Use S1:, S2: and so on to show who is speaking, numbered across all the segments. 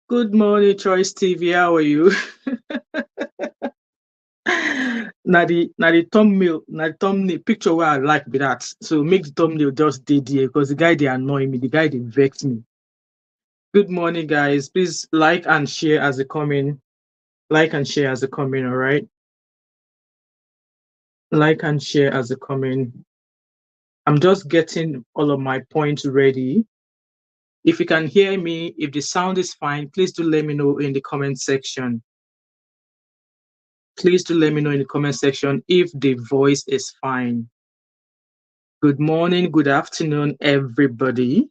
S1: Good morning, Choice TV. How are you? Now the thumbnail picture where I like be that. So make the thumbnail just dead there because the guy they annoy me, the guy they vex me. Good morning, guys. Please like and share as they come in. Like and share as they come in, all right? Like and share as they come in. I'm just getting all of my points ready. If you can hear me, if the sound is fine, please do let me know in the comment section. Please do let me know in the comment section if the voice is fine. Good morning, good afternoon, everybody.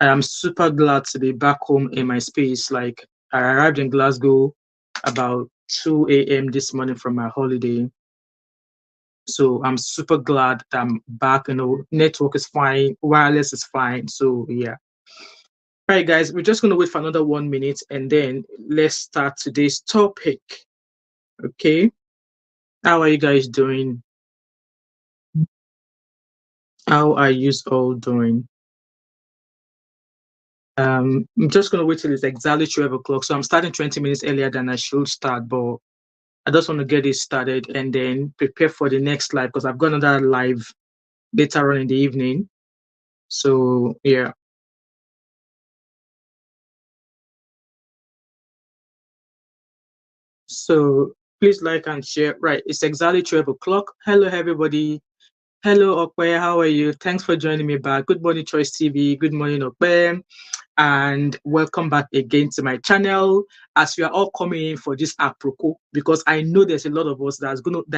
S1: I am super glad to be back home in my space. Like, I arrived in Glasgow about 2 a.m. this morning from my holiday. So I'm super glad that I'm back. Network is fine, wireless is fine. So yeah. All right, guys, we're just going to wait for another 1 minute and then let's start today's topic. Okay. How are you guys doing? How are you all doing? I'm just going to wait till it's exactly 12 o'clock. So I'm starting 20 minutes earlier than I should start, but I just want to get it started and then prepare for the next live because I've got another live later on in the evening. So, yeah. So please like and share. Right, it's exactly 12 o'clock. Hello, everybody. Hello, Okwe. How are you? Thanks for joining me back. Good morning, Choice TV. Good morning, Okwe. And welcome back again to my channel as we are all coming in for this apropos because I know there's a lot of us that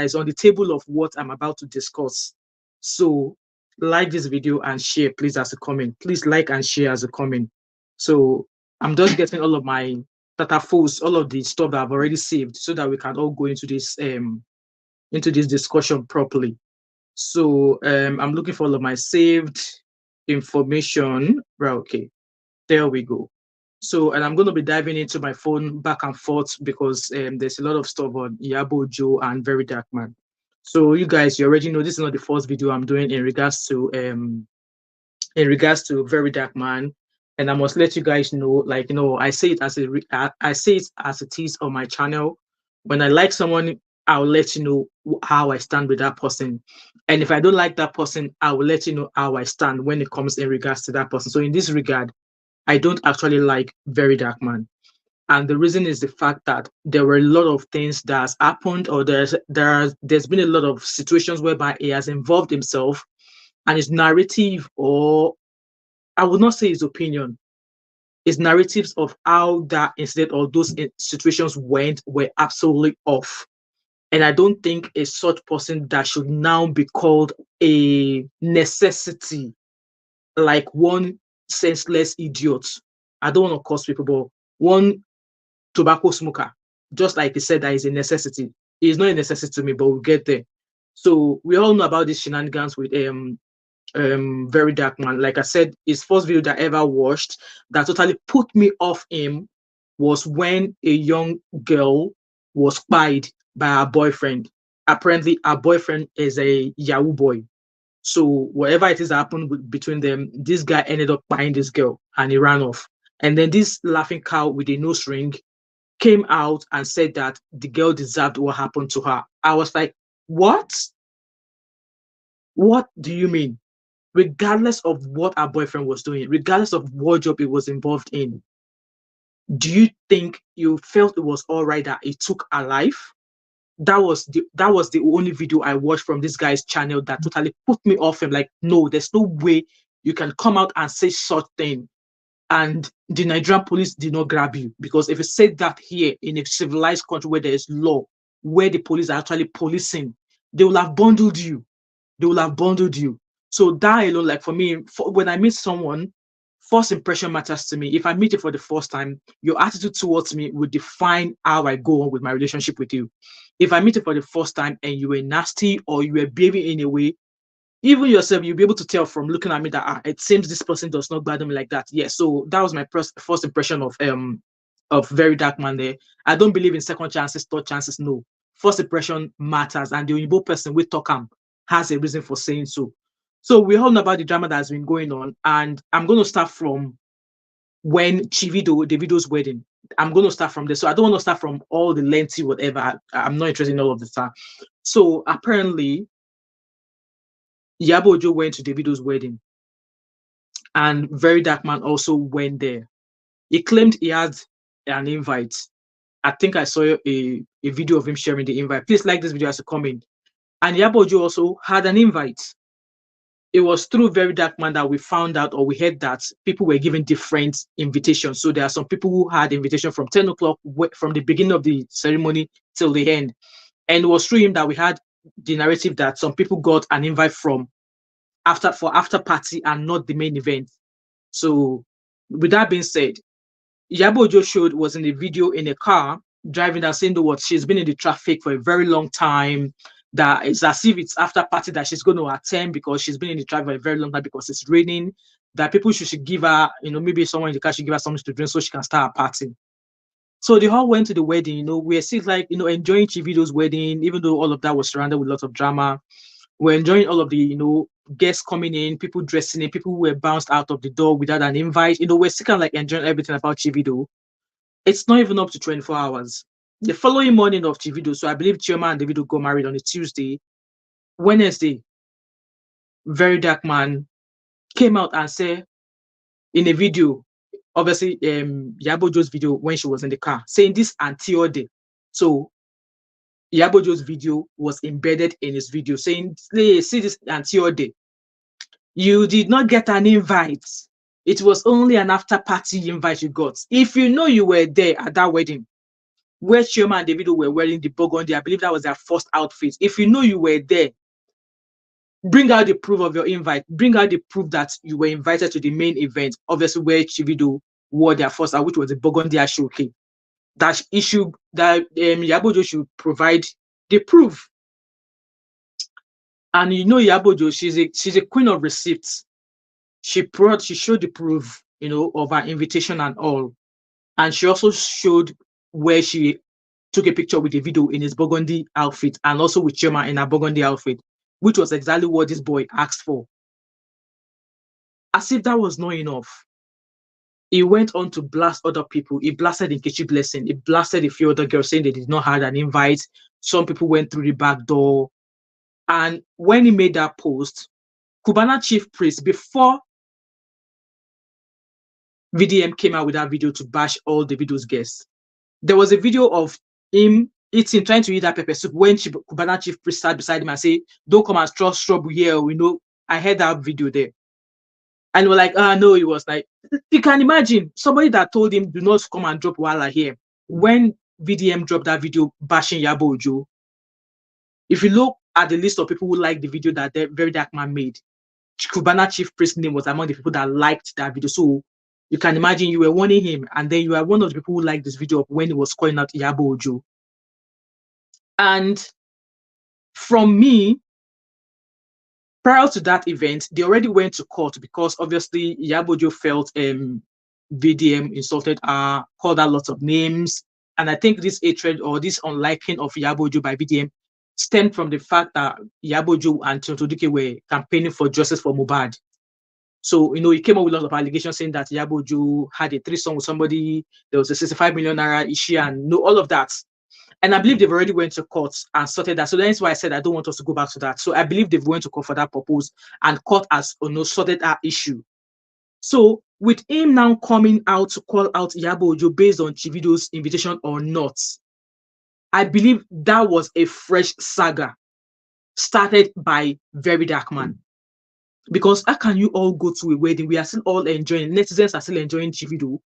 S1: is on the table of what I'm about to discuss. So like this video and share, please, as a comment. Please like and share as a comment. So I'm just getting all of my data files, all of the stuff that I've already saved so that we can all go into this discussion properly. So I'm looking for all of my saved information. Right, okay. There we go. So, and I'm going to be diving into my phone back and forth because there's a lot of stuff on Iyabo Ojo and Verydarkman. So, you guys, you already know this is not the first video I'm doing in regards to Verydarkman, and I must let you guys know, like, I say it as I say it as it is on my channel. When I like someone, I'll let you know how I stand with that person, and if I don't like that person, I will let you know how I stand when it comes in regards to that person. So, in this regard, I don't actually like Verydarkman. And the reason is the fact that there were a lot of things that has happened, or there's been a lot of situations whereby he has involved himself, and his narrative, or I would not say his opinion, his narratives of how that incident or those situations went were absolutely off. And I don't think a such person that should now be called a necessity, like one senseless idiot. I don't want to curse people, but one tobacco smoker, just like he said, that is a necessity. It is not a necessity to me, but we'll get there. So we all know about these shenanigans with Verydarkman. Like I said, his first video that I ever watched that totally put me off him was when a young girl was spied by her boyfriend. Apparently, her boyfriend is a Yahoo boy. So whatever it is that happened between them, this guy ended up buying this girl and he ran off. And then this laughing cow with a nose ring came out and said that the girl deserved what happened to her. I was like, what? What do you mean? Regardless of what her boyfriend was doing, regardless of what job he was involved in, do you think you felt it was all right that he took her life? That was the only video I watched from this guy's channel that totally put me off him. Like, no, there's no way you can come out and say such thing and the Nigerian police did not grab you. Because if you said that here in a civilized country where there is law, where the police are actually policing, they will have bundled you. They will have bundled you. So that alone, like for me, when I meet someone, first impression matters to me. If I meet you for the first time, your attitude towards me will define how I go on with my relationship with you. If I meet you for the first time and you were nasty or you were behaving in a way, even yourself, you'll be able to tell from looking at me that it seems this person does not bother me like that. Yeah, so that was my first impression of Verydarkman there. I don't believe in second chances, third chances. No, first impression matters, and the Oyibo person with Tokam has a reason for saying so. So we all know about the drama that has been going on, and I'm going to start from when Davido's wedding. I'm going to start from there. So I don't want to start from all the lengthy whatever. I'm not interested in all of the stuff. So apparently, Iyabo Ojo went to Davido's wedding, and Verydarkman also went there. He claimed he had an invite. I think I saw a video of him sharing the invite. Please like this video as a comment. And Iyabo Ojo also had an invite. It was through Verydarkman that we found out, or we heard that people were given different invitations. So there are some people who had invitation from 10 o'clock, from the beginning of the ceremony till the end. And it was through him that we had the narrative that some people got an invite from after party and not the main event. So with that being said, Iyabo Ojo was in the video in a car driving and saying what she's been in the traffic for a very long time. That it's as if it's after party that she's going to attend because she's been in the traffic for a very long time because it's raining. That people should give her, maybe someone in the car should give her something to drink so she can start a party. So they all went to the wedding. We're still enjoying Chivido's wedding, even though all of that was surrounded with lots of drama. We're enjoying all of the, guests coming in, people dressing in, people who were bounced out of the door without an invite. We're still kind of enjoying everything about Chivido. It's not even up to 24 hours. The following morning of Chivido, so I believe Chioma and Davido got married on a Tuesday. Wednesday, Verydarkman came out and said in a video, obviously Iyabo Ojo's video when she was in the car, saying this Antiode. So Iyabo Ojo's video was embedded in his video, saying, "See this Antiode. You did not get an invite. It was only an after party invite you got. If you were there at that wedding, where Chioma and Davido were wearing the burgundy, I believe that was their first outfit. If you were there, bring out the proof of your invite. Bring out the proof that you were invited to the main event, obviously where Chivido wore their first out, which was the burgundy showcase. That issue that Iyabo Ojo should provide the proof." And Iyabo Ojo, she's a queen of receipts. She showed the proof, of her invitation and all. And she also showed where she took a picture with Davido in his burgundy outfit and also with Chioma in her burgundy outfit, which was exactly what this boy asked for. As if that was not enough, he went on to blast other people. He blasted Nkechi Blessing. He blasted a few other girls saying they did not have an invite. Some people went through the back door. And when he made that post, Cubana chief priest, before VDM came out with that video to bash all Davido's guests, there was a video of him trying to eat that pepper soup when Cubana chief priest sat beside him and say, "Don't come and straw trouble here." I heard that video there. And we're like, no, it was like, you can imagine somebody that told him, "Do not come and drop Wala here." When VDM dropped that video bashing Iyabo Ojo, if you look at the list of people who liked the video that the Verydarkman made, Cubana chief priest name was among the people that liked that video. So you can imagine you were warning him, and then you are one of the people who liked this video when he was calling out Iyabo Ojo. And from me, prior to that event, they already went to court because obviously Iyabo Ojo felt VDM insulted her, called her lots of names. And I think this hatred or this unliking of Iyabo Ojo by VDM stemmed from the fact that Iyabo Ojo and Tonto Dike were campaigning for justice for Mohbad. So, he came up with lots of allegations saying that Iyabo Ojo had a threesome with somebody, there was a 65 million naira issue, and all of that. And I believe they've already went to court and sorted that. So that's why I said I don't want us to go back to that. So I believe they've went to court for that purpose, and court has sorted that issue. So with him now coming out to call out Iyabo Ojo based on Chivido's invitation or not, I believe that was a fresh saga started by Verydarkman. Because how can you all go to a wedding? We are still all enjoying, netizens are still enjoying Chivido,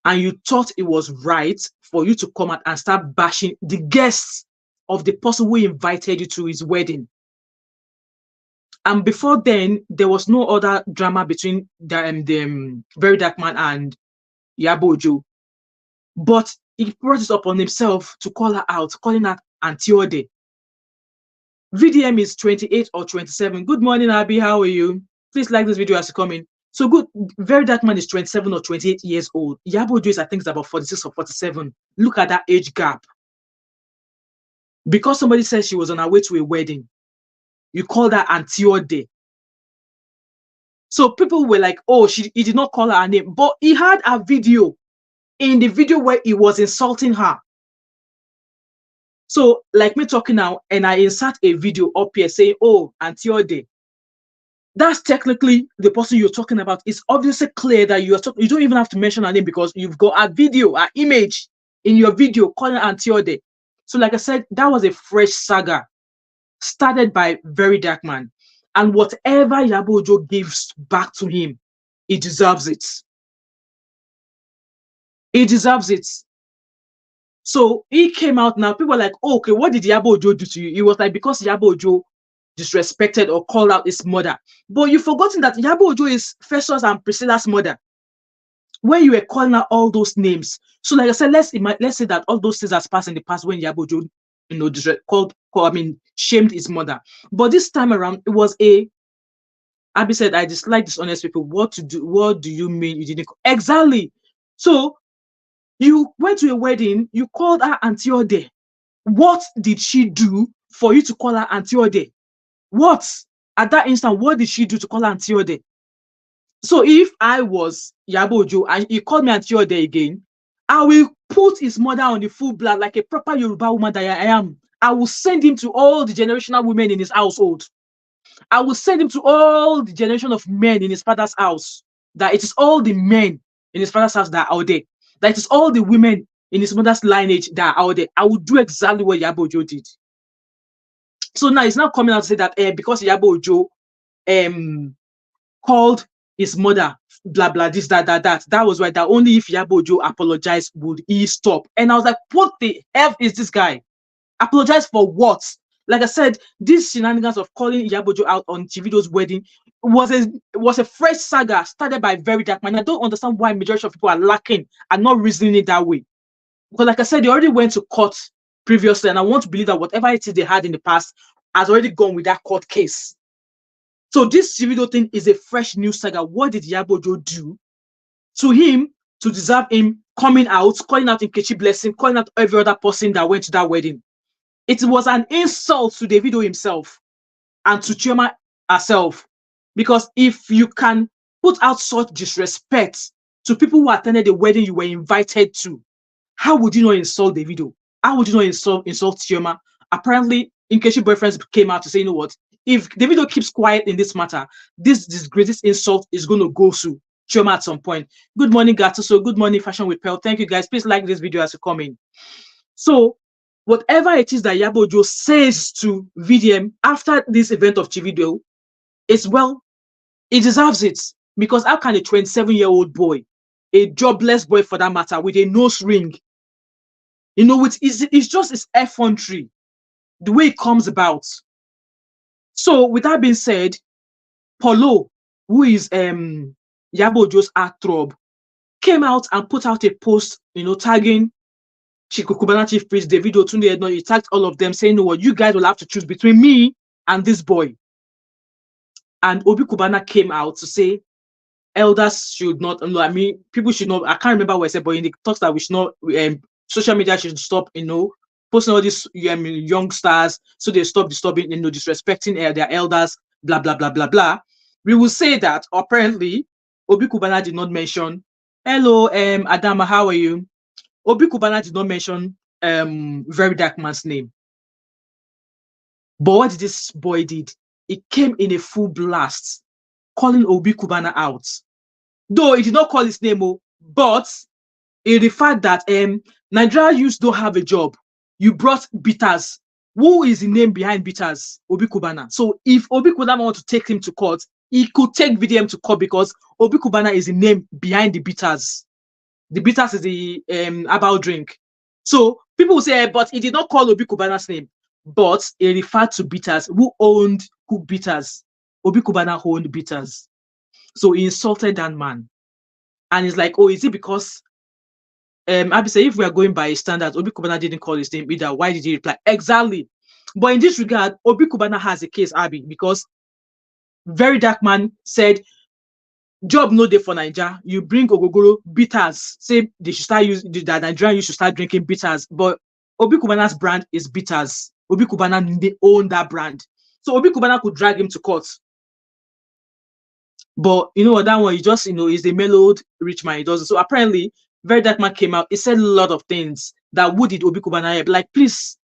S1: and you thought it was right for you to come out and start bashing the guests of the person who invited you to his wedding. And before then, there was no other drama between the Verydarkman and Iyabo Ojo. But he brought it upon himself to call her out, calling her Antiode. VDM is 28 or 27. Good morning, Abby. How are you? Please like this video as you come in. So good. Verydarkman is 27 or 28 years old. Iyabo Ojo is, I think, is about 46 or 47. Look at that age gap. Because somebody said she was on her way to a wedding, you call that Antiode. So people were like, oh, he did not call her name, but he had a video. In the video where he was insulting her. So, like me talking now, and I insert a video up here saying, oh, Auntie Ode, that's technically the person you're talking about. It's obviously clear that you don't even have to mention her name because you've got a video, an image in your video calling Auntie Ode. So, like I said, that was a fresh saga started by Verydarkman. And whatever Iyabo Ojo gives back to him, he deserves it. He deserves it. So he came out now. People were like, oh, okay, what did Iyabo Ojo do to you? He was like, because Iyabo Ojo disrespected or called out his mother. But you've forgotten that Iyabo Ojo is Festus and Priscilla's mother. When you were calling out all those names. So like I said, let's say that all those things has passed in the past when Iyabo Ojo, shamed his mother. But this time around, it was Abby said, I dislike dishonest people. What do you mean you didn't? Exactly. So you went to a wedding, you called her Auntie Ode. What did she do for you to call her Auntie Ode? What? At that instant, what did she do to call her Auntie Ode? So if I was Iyabo Ojo and he called me Auntie Ode again, I will put his mother on the full blood like a proper Yoruba woman that I am. I will send him to all the generational women in his household. I will send him to all the generation of men in his father's house. That it is all the men in his father's house that are out there. That it is all the women in his mother's lineage that are out there. I will do exactly what Iyabo Ojo did. So now he's now coming out to say that because Iyabo Ojo called his mother blah blah this that was why that only if Iyabo Ojo apologized would he stop. And I was like, what the F is this guy? Apologize for what? Like I said, these shenanigans of calling Iyabo Ojo out on Davido's wedding was a fresh saga started by Verydarkman. I don't understand why majority of people are lacking and not reasoning it that way. Because like I said, they already went to court previously, and I want to believe that whatever it is they had in the past has already gone with that court case. So this Davido thing is a fresh new saga. What did Iyabo Ojo do to him to deserve him coming out, calling out Nkechi Blessing, calling out every other person that went to that wedding? It was an insult to Davido himself and to Chioma herself. Because if you can put out such disrespect to people who attended the wedding you were invited to, how would you not insult Davido? How would you not insult Chioma? Apparently, Nkechi boyfriends came out to say, you know what? If Davido keeps quiet in this matter, this greatest insult is going to go to Chioma at some point. Good morning, Gatuso. Good morning, Fashion with Pearl. Thank you, guys. Please like this video as you come in. So, whatever it is that Iyabo Ojo says to VDM after this event of Davido, it's well, he deserves it. Because how can a 27-year-old boy, a jobless boy for that matter, with a nose ring, you know, it's just his effrontery, the way it comes about. So, with that being said, Polo, who is Iyabo Ojo's heartthrob, came out and put out a post, you know, tagging Chief Cubana Chief Priest, Davido, Tunde Edno. He tagged all of them saying, no, what, you guys will have to choose between me and this boy. And Obi Cubana came out to say elders should not, no, I mean, people should not, I can't remember what I said, but in the talks that we should not, social media should stop, you know, posting all these youngsters, so they stop disturbing, you know, disrespecting their elders, blah, blah, blah, blah, blah. We will say that apparently Obi Cubana did not mention, hello, Adama, how are you? Obi Cubana did not mention Verydarkman's name. But what did this boy did? He came in a full blast, calling Obi Cubana out. Though he did not call his name, but the fact that Nigeria youths don't have a job, you brought Bitters. Who is the name behind Bitters? Obi Cubana. So if Obi Cubana wants to take him to court, he could take VDM to court because Obi Cubana is the name behind the Bitters. The Bitters is the herbal drink. So people will say, but he did not call Obi Cubana's name, but he referred to Bitters. Who owned Cook Bitters? Obi Cubana owned Bitters. So he insulted that man. And he's like, oh, is it because Abby said, if we are going by standards, Obi Cubana didn't call his name either. Why did he reply? Exactly. But in this regard, Obi Cubana has a case, Abby, because Verydarkman said, job no day for Nigeria. You bring Ogogoro bitters. Say they should start using that Nigerian you should start drinking bitters. But Obi Cubana's brand is bitters. Obi Cubana, they own that brand. So Obi Cubana could drag him to court. But you know what, that one, you just, is the mellowed rich man. He doesn't. So apparently, Verydarkman came out. He said a lot of things that who did Obi Cubana help? Like, please,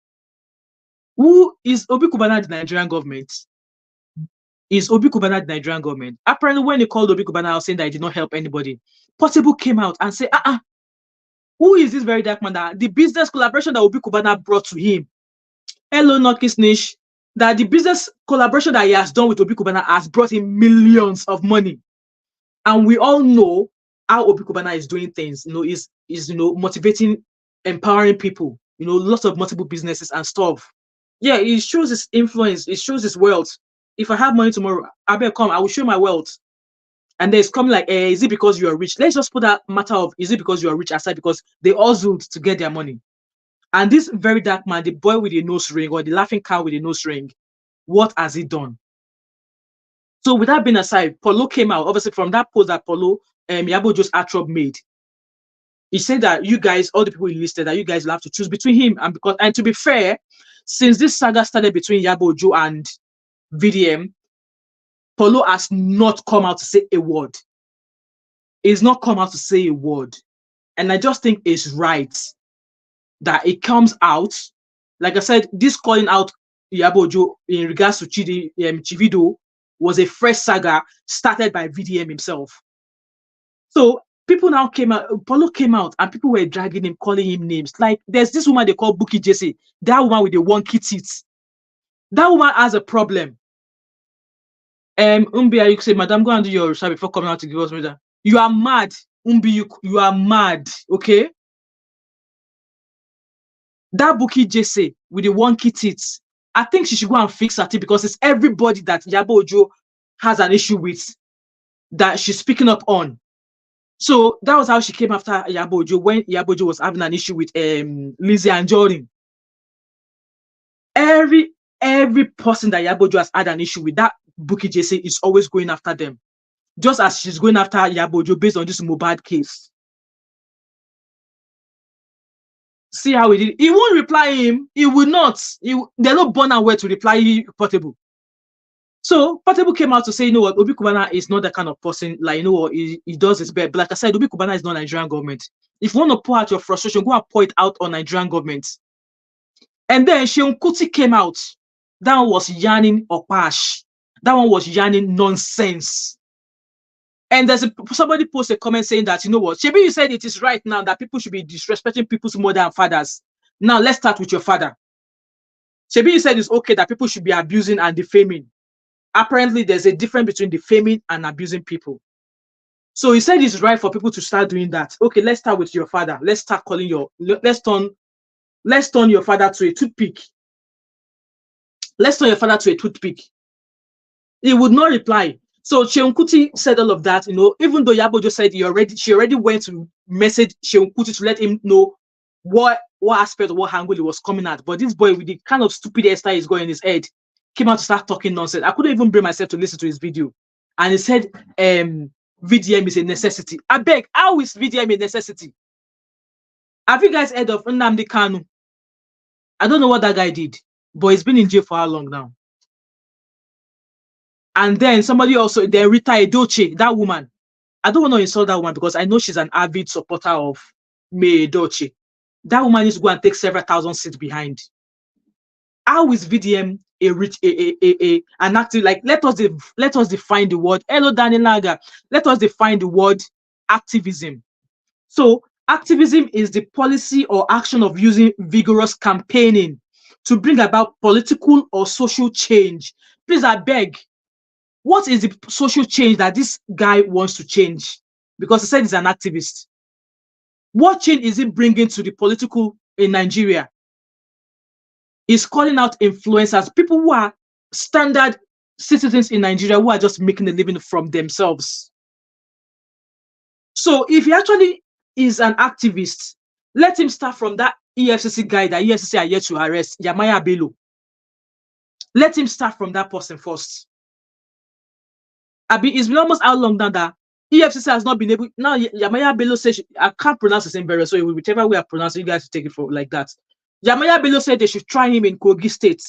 S1: who is Obi Cubana the Nigerian government? Is Obi Cubana the Nigerian government? Apparently, when they called Obi Cubana out saying that he did not help anybody, Portable came out and said, who is this Verydarkman that the business collaboration that Obi Cubana brought to him? Hello, Nokis Nish. That the business collaboration that he has done with Obi Cubana has brought him millions of money. And we all know how Obi Cubana is doing things, is motivating, empowering people, lots of multiple businesses and stuff. Yeah, it shows his influence, it shows his wealth. If I have money tomorrow, I better come, I will show my wealth. And there's coming like, is it because you are rich? Let's just put that matter of, is it because you are rich aside, because they hustled to get their money. And this Verydarkman, the boy with the nose ring, or the laughing cow with the nose ring, what has he done? So with that being aside, Polo came out, obviously from that post that Polo, Iyabo Ojo's Atrop made. He said that you guys, all the people he listed, that you guys will have to choose between him and to be fair, since this saga started between Iyabo Ojo and VDM, Polo has not come out to say a word. He's not come out to say a word. And I just think it's right that it comes out. Like I said, this calling out Iyabo Ojo in regards to Davido was a fresh saga started by VDM himself. So people now came out, Polo came out, and people were dragging him, calling him names. Like there's this woman they call Bukky Jesse, that woman with the wonky teeth. That woman has a problem. Umbi, you say, Madam, go and do your research before coming out to give us reason. You are mad, Umbi, you are mad, okay? That Bukky Jesse with the wonky teeth, I think she should go and fix her teeth, because it's everybody that Iyabo Ojo has an issue with that she's speaking up on. So that was how she came after Iyabo Ojo when Iyabo Ojo was having an issue with Lizzie and Jordan. Every person that Iyabo Ojo has had an issue with, that Bukky Jesse is always going after them, just as she's going after Iyabo Ojo based on this Mohbad case. See how he did. He won't reply him. He will not. They're not born and where to reply Portable. So Portable came out to say, you know what, Obi Cubana is not that kind of person. Like, you know what, he does his best. But like I said, Obi Cubana is not Nigerian government. If you want to pour out your frustration, go and pour it out on Nigerian government. And then Seun Kuti came out. That one was yarning opash. That one was yarning nonsense. And there's somebody posted a comment saying that, you know what, Shebi, you said it is right now that people should be disrespecting people's mother and fathers. Now let's start with your father. Shebi, you said it's okay that people should be abusing and defaming. Apparently, there's a difference between defaming and abusing people. So he said it's right for people to start doing that. Okay, let's start with your father. Let's start calling let's turn your father to a toothpick. Let's turn your father to a toothpick. He would not reply. So Seun Kuti said all of that, even though Iyabo Ojo said she already went to message Seun Kuti to let him know what aspect or what angle he was coming at. But this boy with the kind of stupid hairstyle he's got in his head came out to start talking nonsense. I couldn't even bring myself to listen to his video. And he said VDM is a necessity. I beg, how is VDM a necessity? Have you guys heard of Nnamdi Kanu? I don't know what that guy did, but he's been in jail for how long now? And then somebody also, then Rita Edochie, that woman. I don't want to insult that woman because I know she's an avid supporter of May Edochie. That woman needs to go and take several thousand seats behind. How is VDM an active? Like, let us define the word. Hello, Danny Laga. Let us define the word activism. So activism is the policy or action of using vigorous campaigning to bring about political or social change. Please, I beg, what is the social change that this guy wants to change? Because he said he's an activist. What change is he bringing to the political in Nigeria? He's calling out influencers, people who are standard citizens in Nigeria who are just making a living from themselves. So if he actually is an activist, let him start from that EFCC guy that EFCC are yet to arrest, Yamaya Bello. Let him start from that person first. It's been almost how long now that EFCC has not been able. Now Yamaya Bello says, I can't pronounce the same very well, so whichever way I pronounce it, you guys take it for like that. Yamaya Bello said they should try him in Kogi State.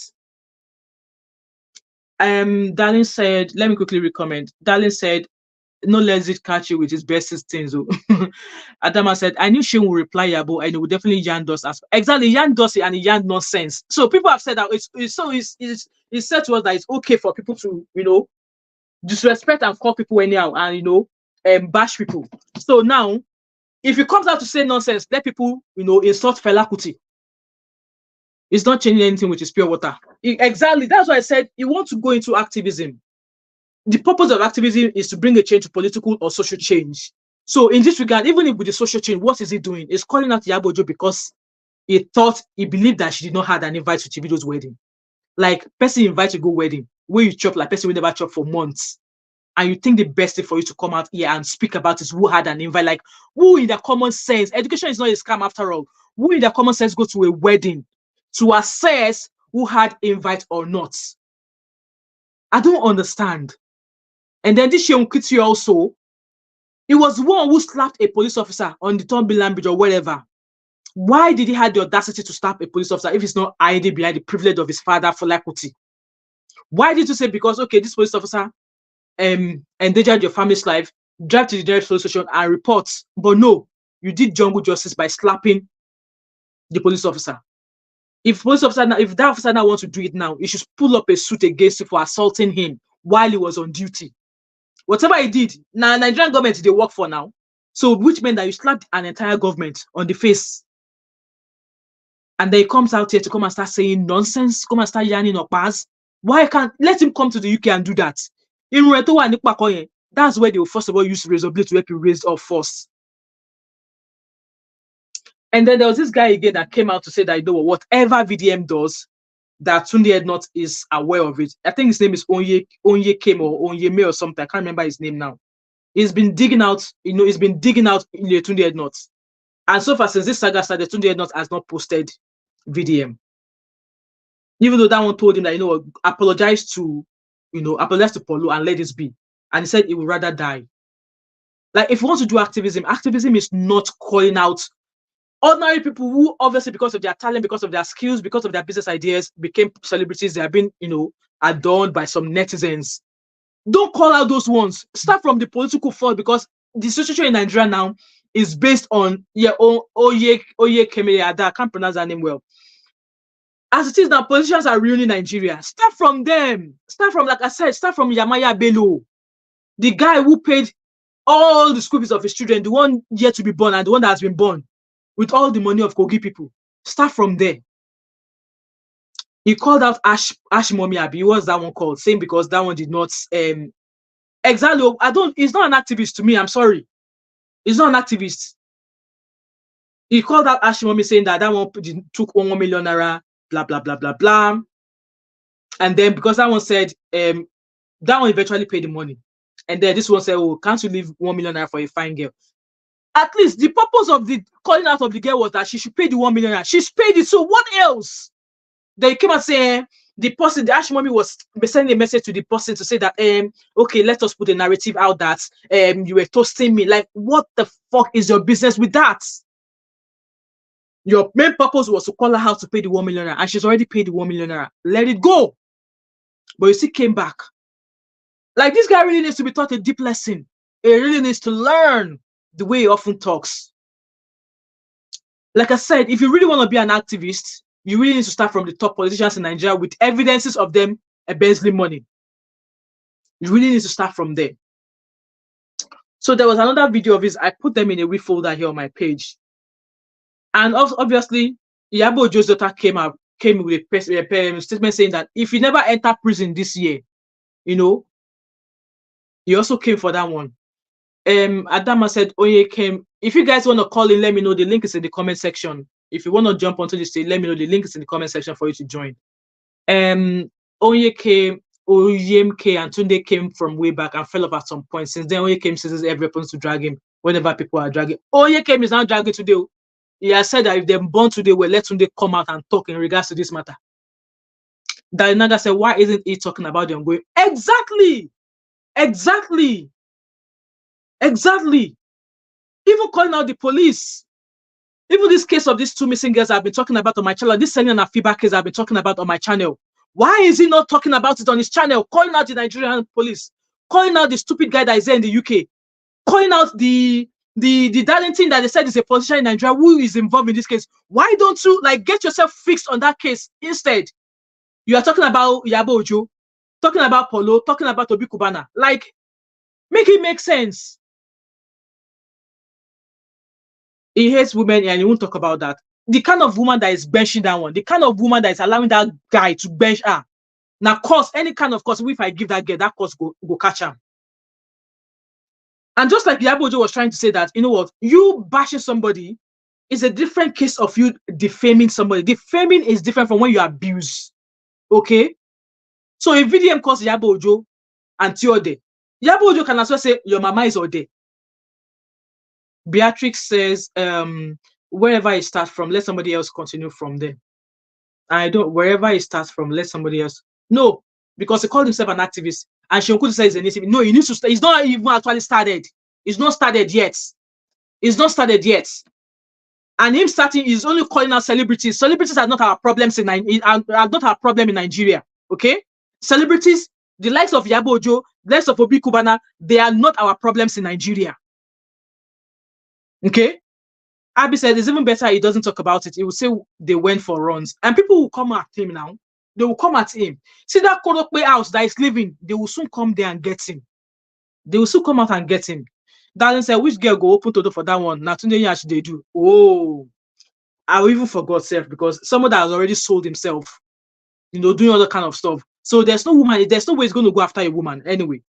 S1: Darling said, let me quickly recommend. Darling said, no lets it catch you with his best things. Adama said, I knew she would reply Yabo and it would definitely yarn us as exactly yarn us and yarn nonsense. So people have said that it's said to us that it's okay for people to, disrespect and call people anyhow and bash people. So now, if he comes out to say nonsense, let people, insult Fela Kuti. It's not changing anything with his pure water. Exactly. That's why I said you want to go into activism. The purpose of activism is to bring a change to political or social change. So in this regard, even if with the social change, what is he doing? He's calling out Iyabo Ojo because he believed that she did not have an invite to Davido's wedding. Like, person invite to go wedding, where you chop like person will never chop for months. And you think the best thing for you to come out here and speak about is who had an invite. Like, who in their common sense, education is not a scam after all. Who in their common sense go to a wedding to assess who had invite or not? I don't understand. And then this Sheon Kuti also, he was one who slapped a police officer on the Tombiland Bridge or whatever. Why did he have the audacity to slap a police officer if he's not hiding behind the privilege of his father, Fela Kuti? Why did you say, because, okay, this police officer endangered your family's life, drive to the nearest police station and report? But no, you did jungle justice by slapping the police officer. If that officer now wants to do it now, he should pull up a suit against you for assaulting him while he was on duty. Whatever he did, now Nigerian government they work for now. So which meant that you slapped an entire government on the face. And then he comes out here to come and start saying nonsense, come and start yarning up us. Why can't let him come to the UK and do that? That's where they will first of all use razor blade to help you raise up force. And then there was this guy again that came out to say that whatever VDM does, that Tunde Ednut is aware of it. I think his name is Onye Kim or Onyeme or something. I can't remember his name now. He's been digging out, he's been digging out Tunde Ednut. And so far, since this saga started, Tunde Ednut has not posted VDM. Even though that one told him that, apologize to Polo and let this be. And he said he would rather die. Like, if you want to do activism, activism is not calling out ordinary people who obviously because of their talent, because of their skills, because of their business ideas, became celebrities. They have been, adorned by some netizens. Don't call out those ones. Start from the political front, because the situation in Nigeria now is based on Oye Kemeyada. I can't pronounce that name well. As it is now, politicians are ruining Nigeria. Start from them. Start from, like I said, start from Yamaya Bello, the guy who paid all the school fees of his children, the one yet to be born and the one that has been born, with all the money of Kogi people. Start from there. He called out Ash Mommy Abi. What's that one called? Same, because that one did not exactly. He's not an activist to me. I'm sorry. He's not an activist. He called out Ash Mommy saying that one took 1 million naira, blah blah blah blah blah. And then because that one said that one eventually paid the money. And then this one said, oh, can't you leave 1 million naira for a fine girl? At least the purpose of the calling out of the girl was that she should pay the 1 million naira. She's paid it, so what else? They came and saying the Ash Mommy was sending a message to the person to say that okay, let us put a narrative out that you were toasting me. Like, what the fuck is your business with that? Your main purpose was to call her out to pay the 1 million naira, and she's already paid the 1 million naira. Let it go. But you see, came back. Like, this guy really needs to be taught a deep lesson. He really needs to learn the way he often talks. Like I said, if you really want to be an activist, you really need to start from the top politicians in Nigeria with evidences of them embezzling money. You really need to start from there. So there was another video of his. I put them in a wee folder here on my page. And obviously, Iyabo Ojo's daughter came with a statement saying that if you never enter prison this year, he also came for that one. Adama said, Oye came. If you guys want to call in, let me know. The link is in the comment section. If you want to jump onto this stage, let me know. The link is in the comment section for you to join. Oye came, Oyemke and Tunde came from way back and fell off at some point. Since then, Oye came says every person to drag him whenever people are dragging. Oye came is now dragging today. He has said that if they're born today, well, let Tunde come out and talk in regards to this matter. Dalinaga said, why isn't he talking about the ongoing? Exactly. Even calling out the police. Even this case of these 2 missing girls I've been talking about on my channel, this Selena feedback case I've been talking about on my channel. Why is he not talking about it on his channel? Calling out the Nigerian police, calling out the stupid guy that is there in the UK, calling out the darling thing that they said is a politician in Nigeria who is involved in this case. Why don't you like get yourself fixed on that case instead? You are talking about Iyabo Ojo, talking about Polo, talking about Obi Cubana. Like, make it make sense. He hates women and he won't talk about that. The kind of woman that is benching that one, the kind of woman that is allowing that guy to bench her. Now, course, any kind of course, if I give that girl, that course go catch him. And just like Yabo Ojo was trying to say that, you know what, you bashing somebody is a different case of you defaming somebody. Defaming is different from when you abuse. Okay? So if VDM calls Yabo Ojo and Tiode, Yabo Ojo can as well say, your mama is Ode. Beatrix says, wherever it starts from, let somebody else continue from there. Wherever it starts from, let somebody else. No, because he called himself an activist. And Shionkudu says he's an activist. No, he needs to start. It's not even actually started. It's not started yet. It's not started yet. And him starting is only calling out celebrities. Celebrities are not our problems are not our problem in Nigeria. Okay? Celebrities, the likes of Iyabo Ojo, the likes of Obi Cubana, they are not our problems in Nigeria. Okay? Abby said it's even better he doesn't talk about it. He will say they went for runs. And people will come at him now. They will come at him. See that Korokwe house that is living, they will soon come there and get him. They will soon come out and get him. Darling said, which girl go open to do for that one? Natunde Yash they do. Oh, I even forgot self because someone that has already sold himself, you know, doing all that kind of stuff. So there's no woman, there's no way he's going to go after a woman anyway.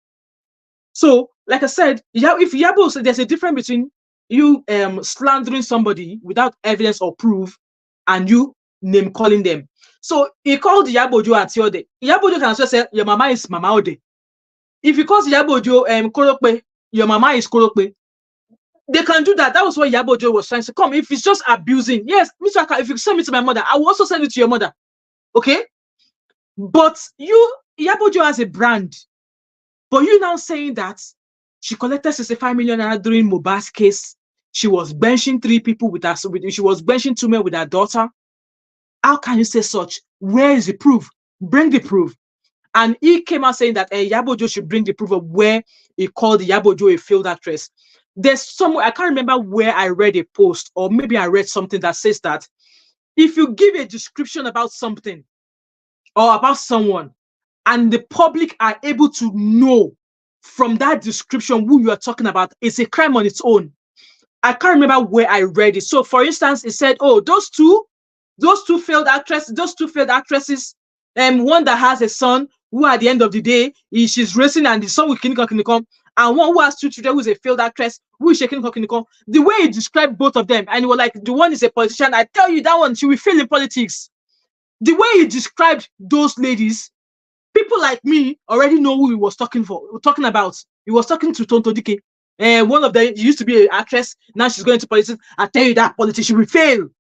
S1: So, like I said, if Yabo said there's a difference between you slandering somebody without evidence or proof and you name calling them. So he called Iyabo Ojo and Tiode. Iyabo Ojo can also say your mama is Mama Ode. If he calls Iyabo Ojo Korokpe, your mama is Korokpe. They can do that. That was what Iyabo Ojo was trying to come. If it's just abusing, yes, Mr. Aka, if you send me to my mother, I will also send it to your mother. Okay? But Iyabo Ojo has a brand. But you now saying that she collected 65 million naira during Mohbad's case. She was benching 3 people with her. She was benching 2 men with her daughter. How can you say such? Where is the proof? Bring the proof. And he came out saying that Iyabo Ojo should bring the proof of where he called Iyabo Ojo a failed actress. There's somewhere, I can't remember where I read a post, or maybe I read something that says that if you give a description about something or about someone, and the public are able to know from that description who you are talking about, it's a crime on its own. I can't remember where I read it. So, for instance, it said, "Oh, those two failed actresses, one that has a son who, at the end of the day, she's racing, and the son will kinikon, and one who has 2 children who's a failed actress who is shaking kinikon." The way he described both of them, and he was like, "The one is a politician. I tell you, that one she will fail in politics." The way he described those ladies, people like me already know who he was talking about. He was talking to Tonto Dike. One of them used to be an actress. Now she's going into politics. I tell you that politician will fail.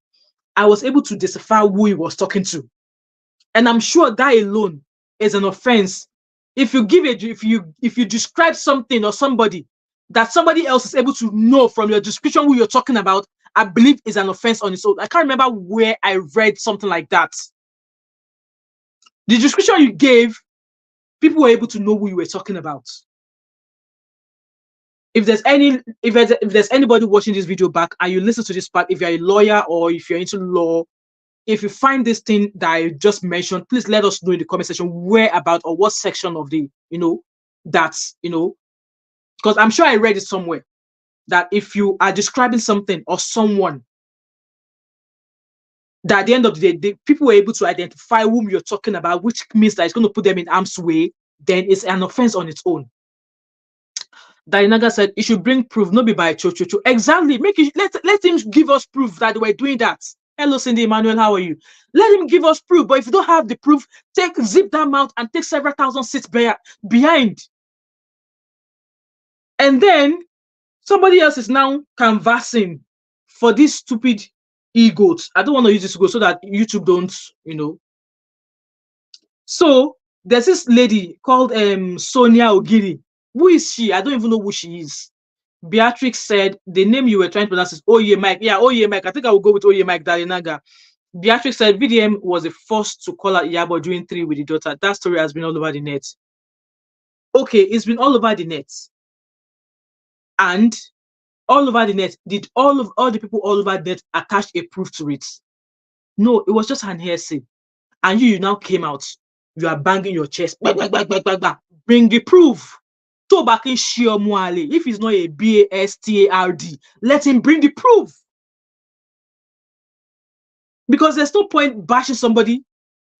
S1: I was able to decipher who he was talking to. And I'm sure that alone is an offense. If you describe something or somebody that somebody else is able to know from your description who you're talking about, I believe is an offense on its own. I can't remember where I read something like that. The description you gave, people were able to know who you were talking about. If there's anybody watching this video back and you listen to this part, if you're a lawyer or if you're into law, if you find this thing that I just mentioned, please let us know in the comment section where about or what section of the, because I'm sure I read it somewhere that if you are describing something or someone, that at the end of the day, people were able to identify whom you're talking about, which means that it's going to put them in harm's way, then it's an offense on its own. Dainaga said, "You should bring proof, not be by cho. Exactly. Let him give us proof that we're doing that. Hello, Cindy Emmanuel, how are you? Let him give us proof. But if you don't have the proof, zip that mouth and take several thousand seats behind. And then somebody else is now canvassing for these stupid egos. I don't want to use this ego so that YouTube don't, So there's this lady called Sonia Ogiri. Who is she? I don't even know who she is. Beatrix said the name you were trying to pronounce is Oye Mike. Yeah, Oye Mike. I think I will go with Oye Mike Darinaga. Beatrix said VDM was the first to call out Yabo during 3 with the daughter. That story has been all over the net. Okay, it's been all over the net. And all over the net, did all the people all over the net attach a proof to it? No, it was just an hearsay. And you now came out. You are banging your chest. Bang, bang, bang, bang, bang, bang. Bring the proof. If it's not a BASTARD, let him bring the proof. Because there's no point bashing somebody,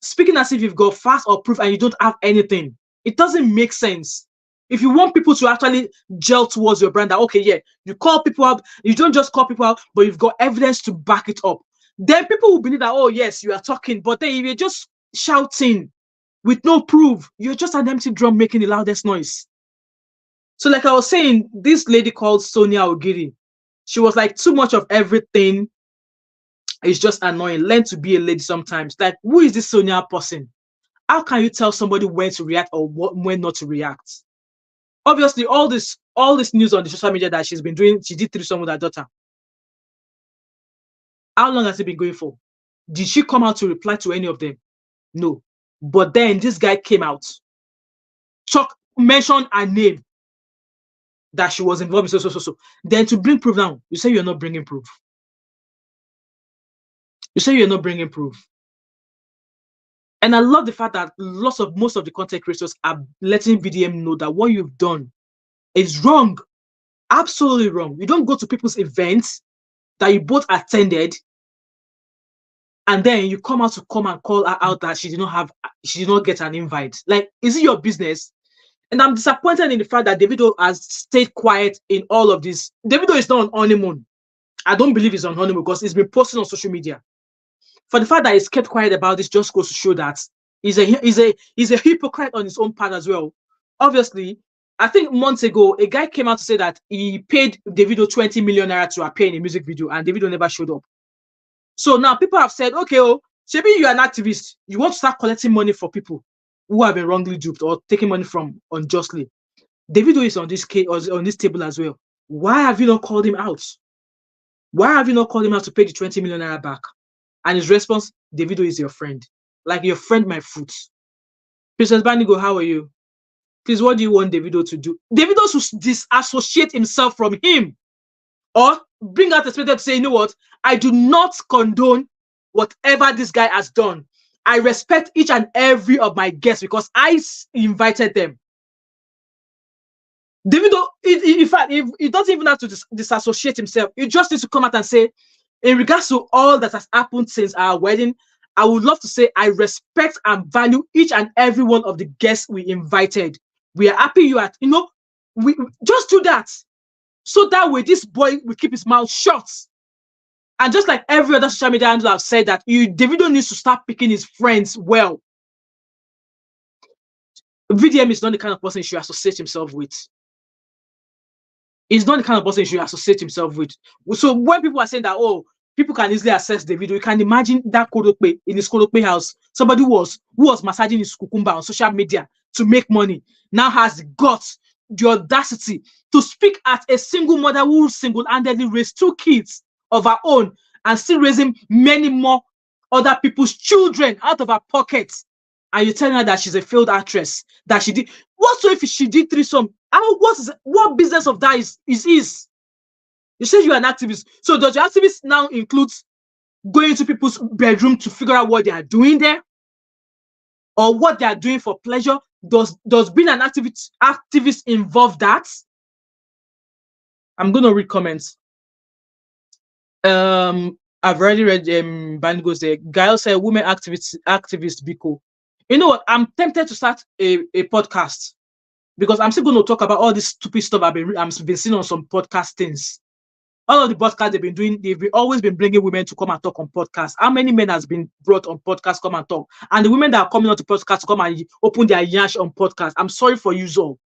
S1: speaking as if you've got facts or proof and you don't have anything. It doesn't make sense. If you want people to actually gel towards your brand, that okay, yeah, you call people out, you don't just call people out, but you've got evidence to back it up. Then people will believe that, oh yes, you are talking, but then if you're just shouting with no proof, you're just an empty drum making the loudest noise. So like I was saying, this lady called Sonia Ogiri, she was like, too much of everything is just annoying. Learn to be a lady sometimes. Like, who is this Sonia person? How can you tell somebody when to react or when not to react? Obviously, all this news on the social media that she's been doing, she did threesome with her daughter. How long has it been going for? Did she come out to reply to any of them? No. But then this guy came out, mentioned her name, that she was involved in so. Then to bring proof now, you say you're not bringing proof. You say you're not bringing proof. And I love the fact that most of the content creators are letting VDM know that what you've done is wrong. Absolutely wrong. You don't go to people's events that you both attended, and then you come out and call her out that she did not get an invite. Like, is it your business? And I'm disappointed in the fact that Davido has stayed quiet in all of this. Davido is not on honeymoon. I don't believe he's on honeymoon because he's been posting on social media. For the fact that he's kept quiet about this just goes to show that he's a hypocrite on his own part as well. Obviously, I think months ago, a guy came out to say that he paid Davido 20 million naira to appear in a music video, and Davido never showed up. So now people have said, okay, maybe you're an activist. You want to start collecting money for people who have been wrongly duped or taking money from unjustly. Davido is on this case, on this table as well. Why have you not called him out? Why have you not called him out to pay the 20 million naira back? And his response, Davido is your friend. Like, your friend, my foot. Princess Banigo, how are you? Please, what do you want Davido to do? Davido should disassociate himself from him. Or bring out a statement to say, you know what? I do not condone whatever this guy has done. I respect each and every of my guests because I invited them. Davido, in fact, he doesn't even have to disassociate himself. He just needs to come out and say, in regards to all that has happened since our wedding, I would love to say I respect and value each and every one of the guests we invited. We are happy you are, we just do that. So that way, this boy will keep his mouth shut. And just like every other social media handle have said that Davido needs to start picking his friends well. VDM is not the kind of person he should associate himself with. He's not the kind of person he should associate himself with. So when people are saying that, oh, people can easily access the video, you can imagine that Kodokpe in his Kodokpe house, somebody who was massaging his cucumber on social media to make money, now has the guts, the audacity to speak at a single mother who single-handedly raised 2 kids of her own and still raising many more other people's children out of her pockets. And you're telling her that she's a failed actress, that she did. What so if she did threesome? What business of that is his? You said you're an activist. So does your activist now include going into people's bedroom to figure out what they are doing there? Or what they are doing for pleasure? Does being an activist involve that? I'm going to read comments. I've already read Bango say, Gail said, women activist Biko. You know what? I'm tempted to start a podcast because I'm still going to talk about all this stupid stuff I've been seeing on some podcast things. All of the podcasts they've been doing, always been bringing women to come and talk on podcasts. How many men has been brought on podcasts come and talk? And the women that are coming on to podcasts to come and open their yash on podcasts. I'm sorry for you all.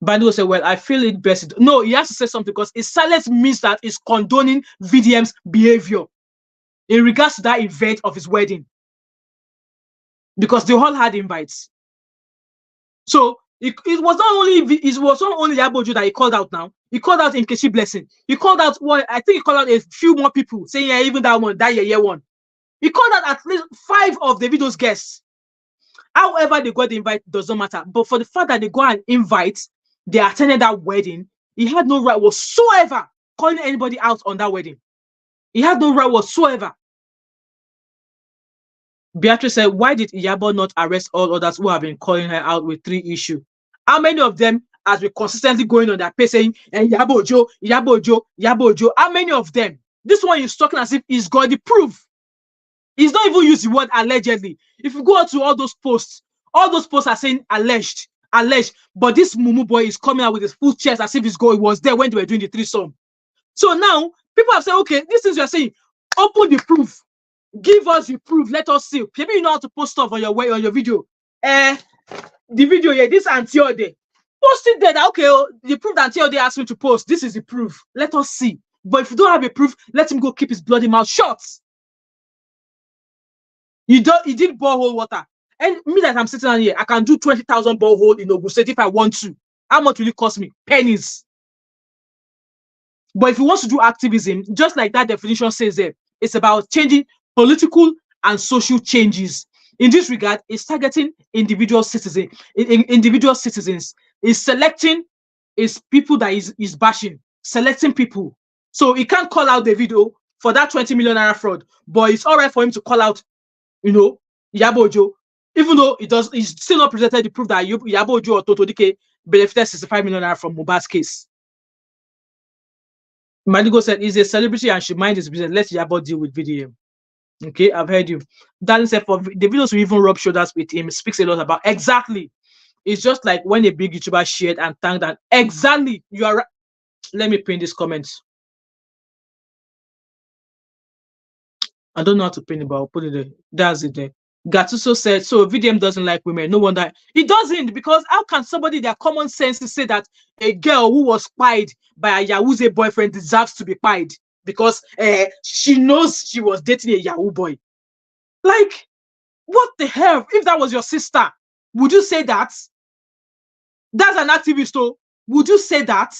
S1: Bandigo said, well, I feel it best. No, he has to say something because his silence means that he's condoning VDM's behavior in regards to that event of his wedding. Because they all had invites. So it was not only Iyabo Ojo that he called out now. He called out Nkechi Blessing. He called out I think he called out a few more people saying, yeah, even that one, that year one. He called out at least 5 of Davido's guests. However they got the invite does not matter. But for the fact that they go and invite they attended that wedding. He had no right whatsoever calling anybody out on that wedding. He had no right whatsoever. Beatrice said, why did Iyabo not arrest all others who have been calling her out with 3 issues? How many of them has been consistently going on their page saying, Iyabo Ojo, Iyabo Ojo, Iyabo Ojo? How many of them? This one is talking as if he's got the proof. He's not even using the word allegedly. If you go out to all those posts are saying alleged, but this Mumu boy is coming out with his full chest as if he was there when they were doing the threesome. So now people have said, okay, these things you are saying, open the proof. Give us the proof. Let us see. Maybe you know how to post stuff on your video. The video here, this Auntie Ode. Post it there. That, okay, the proof that Auntie Ode asked me to post. This is the proof. Let us see. But if you don't have a proof, let him go keep his bloody mouth shut. He did borehole water. And me that I'm sitting down here, I can do 20,000 borehole in Ogun State if I want to. How much will it cost me? Pennies. But if he wants to do activism, just like that definition says there, it's about changing political and social changes. In this regard, it's targeting individual citizens. It's selecting people that is bashing, selecting people. So he can't call out Davido for that 20 million naira fraud, but it's all right for him to call out, Iyabo Ojo, even though he's still not presented the proof that Iyabo Ojo or Toto Dike benefited 65 million naira from Mohbad's case. Madigo said, he's a celebrity and should mind his business. Let Yabo deal with VDM. Okay, I've heard you. Darling said, for the videos to even rub shoulders with him speaks a lot about. Exactly. It's just like when a big YouTuber shared and thanked that. Exactly. You are right. Let me pin this comment. I don't know how to pin it, but I'll put it there. That's it there. Gattuso said, so VDM doesn't like women. No wonder. He doesn't, because how can somebody, their common sense, say that a girl who was spied by a Yahoo's boyfriend deserves to be spied because she knows she was dating a Yahoo boy? Like, what the hell? If that was your sister, would you say that? That's an activist, though. Would you say that?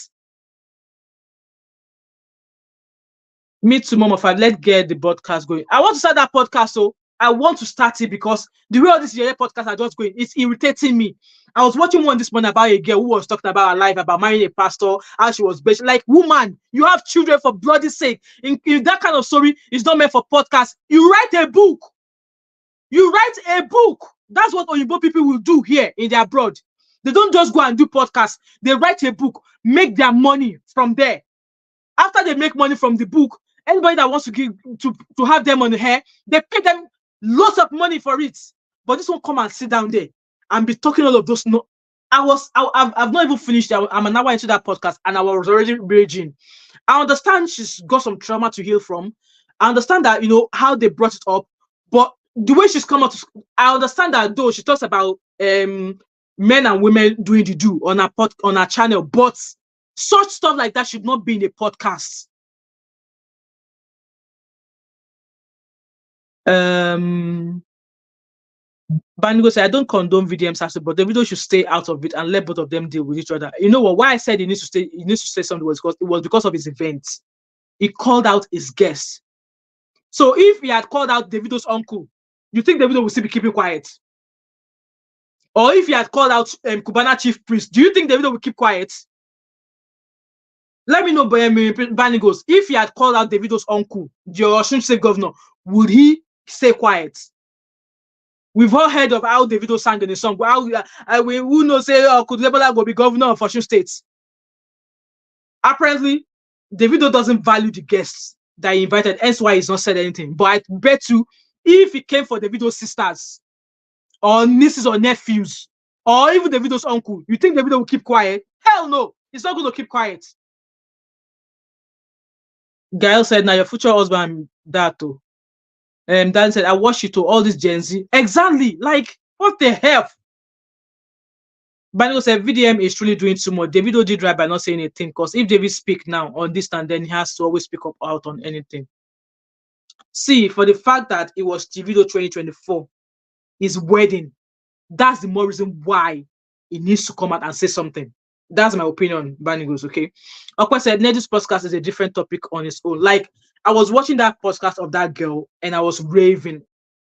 S1: Me too, Mom5. Let's get the podcast going. I want to start that podcast, so I want to start it because the way all these podcasts are just going, it's irritating me. I was watching one this morning about a girl who was talking about her life, about marrying a pastor, how she was based. Like, woman, you have children, for bloody sake. In that kind of story, it's not meant for podcast. You write a book. You write a book. That's what Oyibo people will do here in their abroad. They don't just go and do podcasts. They write a book, make their money from there. After they make money from the book, anybody that wants to give to have them on the hair, they pay them lots of money for it. But this won't come and sit down there and be talking all of those. No, I've not even finished. I'm an hour into that podcast and I was already raging. I understand she's got some trauma to heal from. I understand that, how they brought it up, but the way she's come out, I understand that though she talks about men and women doing the do on her channel, but such stuff like that should not be in a podcast. Bandigo said, I don't condone VDM, but the video should stay out of it and let both of them deal with each other. You know what? Why I said he needs to say something was because of his event. He called out his guest. So if he had called out Davido's uncle, you think Davido would still be keeping quiet? Or if he had called out Cubana chief priest, do you think Davido would keep quiet? Let me know, Banigos, if he had called out Davido's uncle, the Osun State governor, would he stay quiet? We've all heard of how Davido sang in the song. Who knows, could Debola go be governor of Osun State? Apparently, Davido doesn't value the guests that he invited, hence why he's not said anything. But I bet you, if he came for Davido's sisters, or nieces or nephews, or even Davido's uncle, you think Davido will keep quiet? Hell no, he's not going to keep quiet. Gail said, now your future husband, that too. Dan said, I watched you to all this Gen Z. Exactly. Like, what the hell? Banigo said, VDM is truly doing too much. Davido did right by not saying anything, because if David speak now on this stand, then he has to always speak up out on anything. See, for the fact that it was Davido 2024, his wedding, that's the more reason why he needs to come out and say something. That's my opinion, Banigos, okay? Okwa said, Neddy's podcast is a different topic on its own. Like, I was watching that podcast of that girl, and I was raving.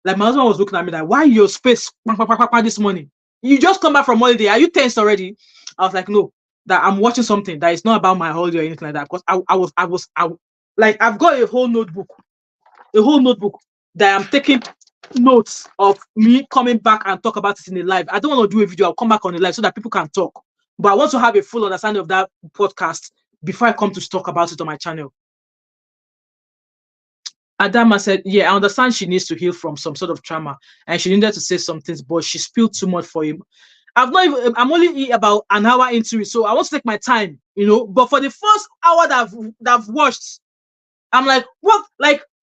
S1: Like, my husband was looking at me like, why your face this morning? You just come back from holiday. Are you tense already? I was like, no. that I'm watching something that is not about my holiday or anything like that. Because like I've got a whole notebook that I'm taking notes of me coming back and talk about it in a live. I don't want to do a video. I'll come back on a live so that people can talk. But I want to have a full understanding of that podcast before I come to talk about it on my channel. Adama said, yeah, I understand she needs to heal from some sort of trauma and she needed to say some things, but she spilled too much for him. I'm only about an hour into it, so I want to take my time, you know. But for the first hour that I've watched, I'm like,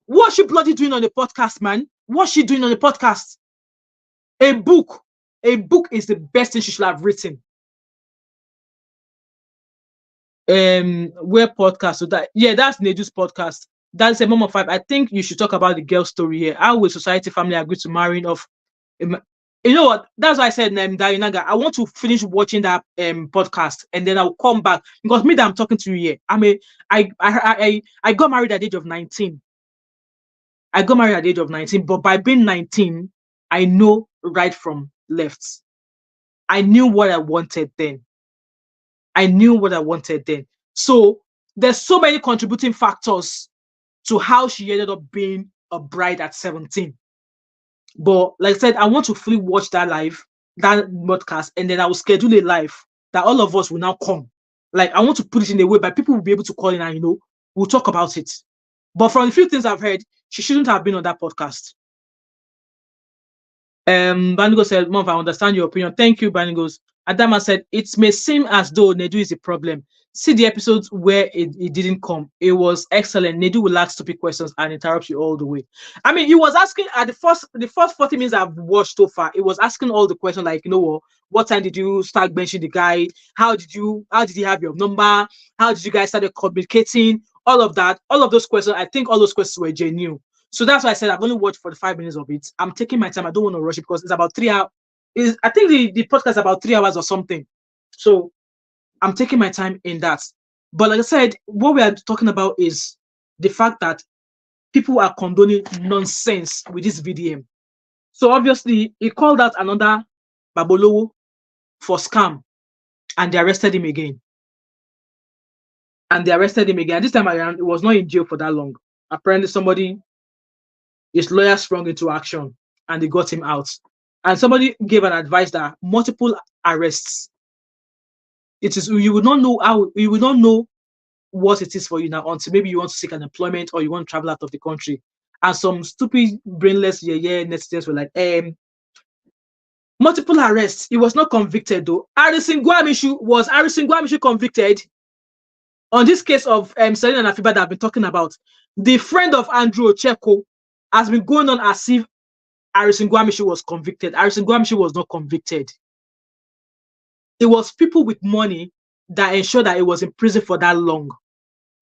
S1: what's she bloody doing on the podcast, man? What's she doing on the podcast? A book is the best thing she should have written. Where podcast? So that's Nedu's podcast. That's a mom of 5. I think you should talk about the girl story here. How will society family agree to marrying off? You know what? That's why I said, Darinaga, I want to finish watching that podcast and then I'll come back because me that I'm talking to you here. I got married at the age of 19. I got married at the age of 19, but by being 19, I know right from left. I knew what I wanted then. So there's so many contributing factors to how she ended up being a bride at 17. But like I said, I want to fully watch that podcast, and then I will schedule a live that all of us will now come. Like, I want to put it in a way that people will be able to call in and, we'll talk about it. But from the few things I've heard, she shouldn't have been on that podcast. Banigo said, Mom, I understand your opinion. Thank you, Banigos. Adama said, it may seem as though Nedu is a problem. See the episodes where it didn't come. It was excellent. Nedu will ask stupid questions and interrupt you all the way. I mean, he was asking at the first 40 minutes I've watched so far. It was asking all the questions like, what time did you start benching the guy? How did he have your number? How did you guys start communicating? All of that, all of those questions. I think all those questions were genuine. So that's why I said I've only watched 45 minutes of it. I'm taking my time. I don't want to rush it because it's about 3 hours. I think the podcast is about 3 hours or something. So I'm taking my time in that. But like I said, what we are talking about is the fact that people are condoning nonsense with this VDM. So obviously, he called out another Babolowo for scam, and they arrested him again. This time around, it was not in jail for that long. Apparently, his lawyer sprung into action, and they got him out. And somebody gave an advice that multiple arrests, you will not know what it is for you now until maybe you want to seek an employment or you want to travel out of the country. And some stupid, brainless, netizens were like, multiple arrests. He was not convicted though. Harassing Gwamishu convicted on this case of Selena and Afiba that I've been talking about. The friend of Andrew Ocheko has been going on as if Harassing Gwamishu was convicted. Harassing Gwamishu was not convicted. It was people with money that ensured that he was in prison for that long.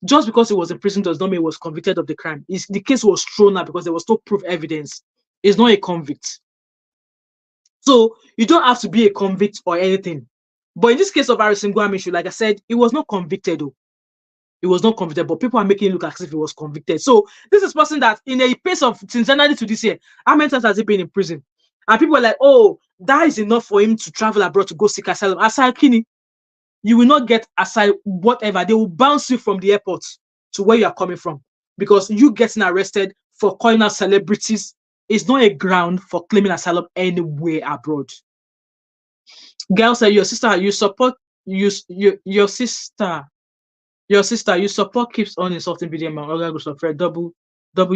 S1: Just because he was in prison does not mean he was convicted of the crime. The case was thrown out because there was no proof evidence. He's not a convict. So you don't have to be a convict or anything. But in this case of Harassing Gwamishu, like I said, he was not convicted though. He was not convicted, but people are making it look as if he was convicted. So this is person that in a pace of since January to this year, how many times has he been in prison? And people are like, oh, that is enough for him to travel abroad to go seek asylum. Asylum, you will not get asylum, whatever. They will bounce you from the airport to where you are coming from. Because you getting arrested for calling out celebrities is not a ground for claiming asylum anywhere abroad. Girl said, your sister, you support your sister, you support keeps on insulting BDM and other groups of friends. Double,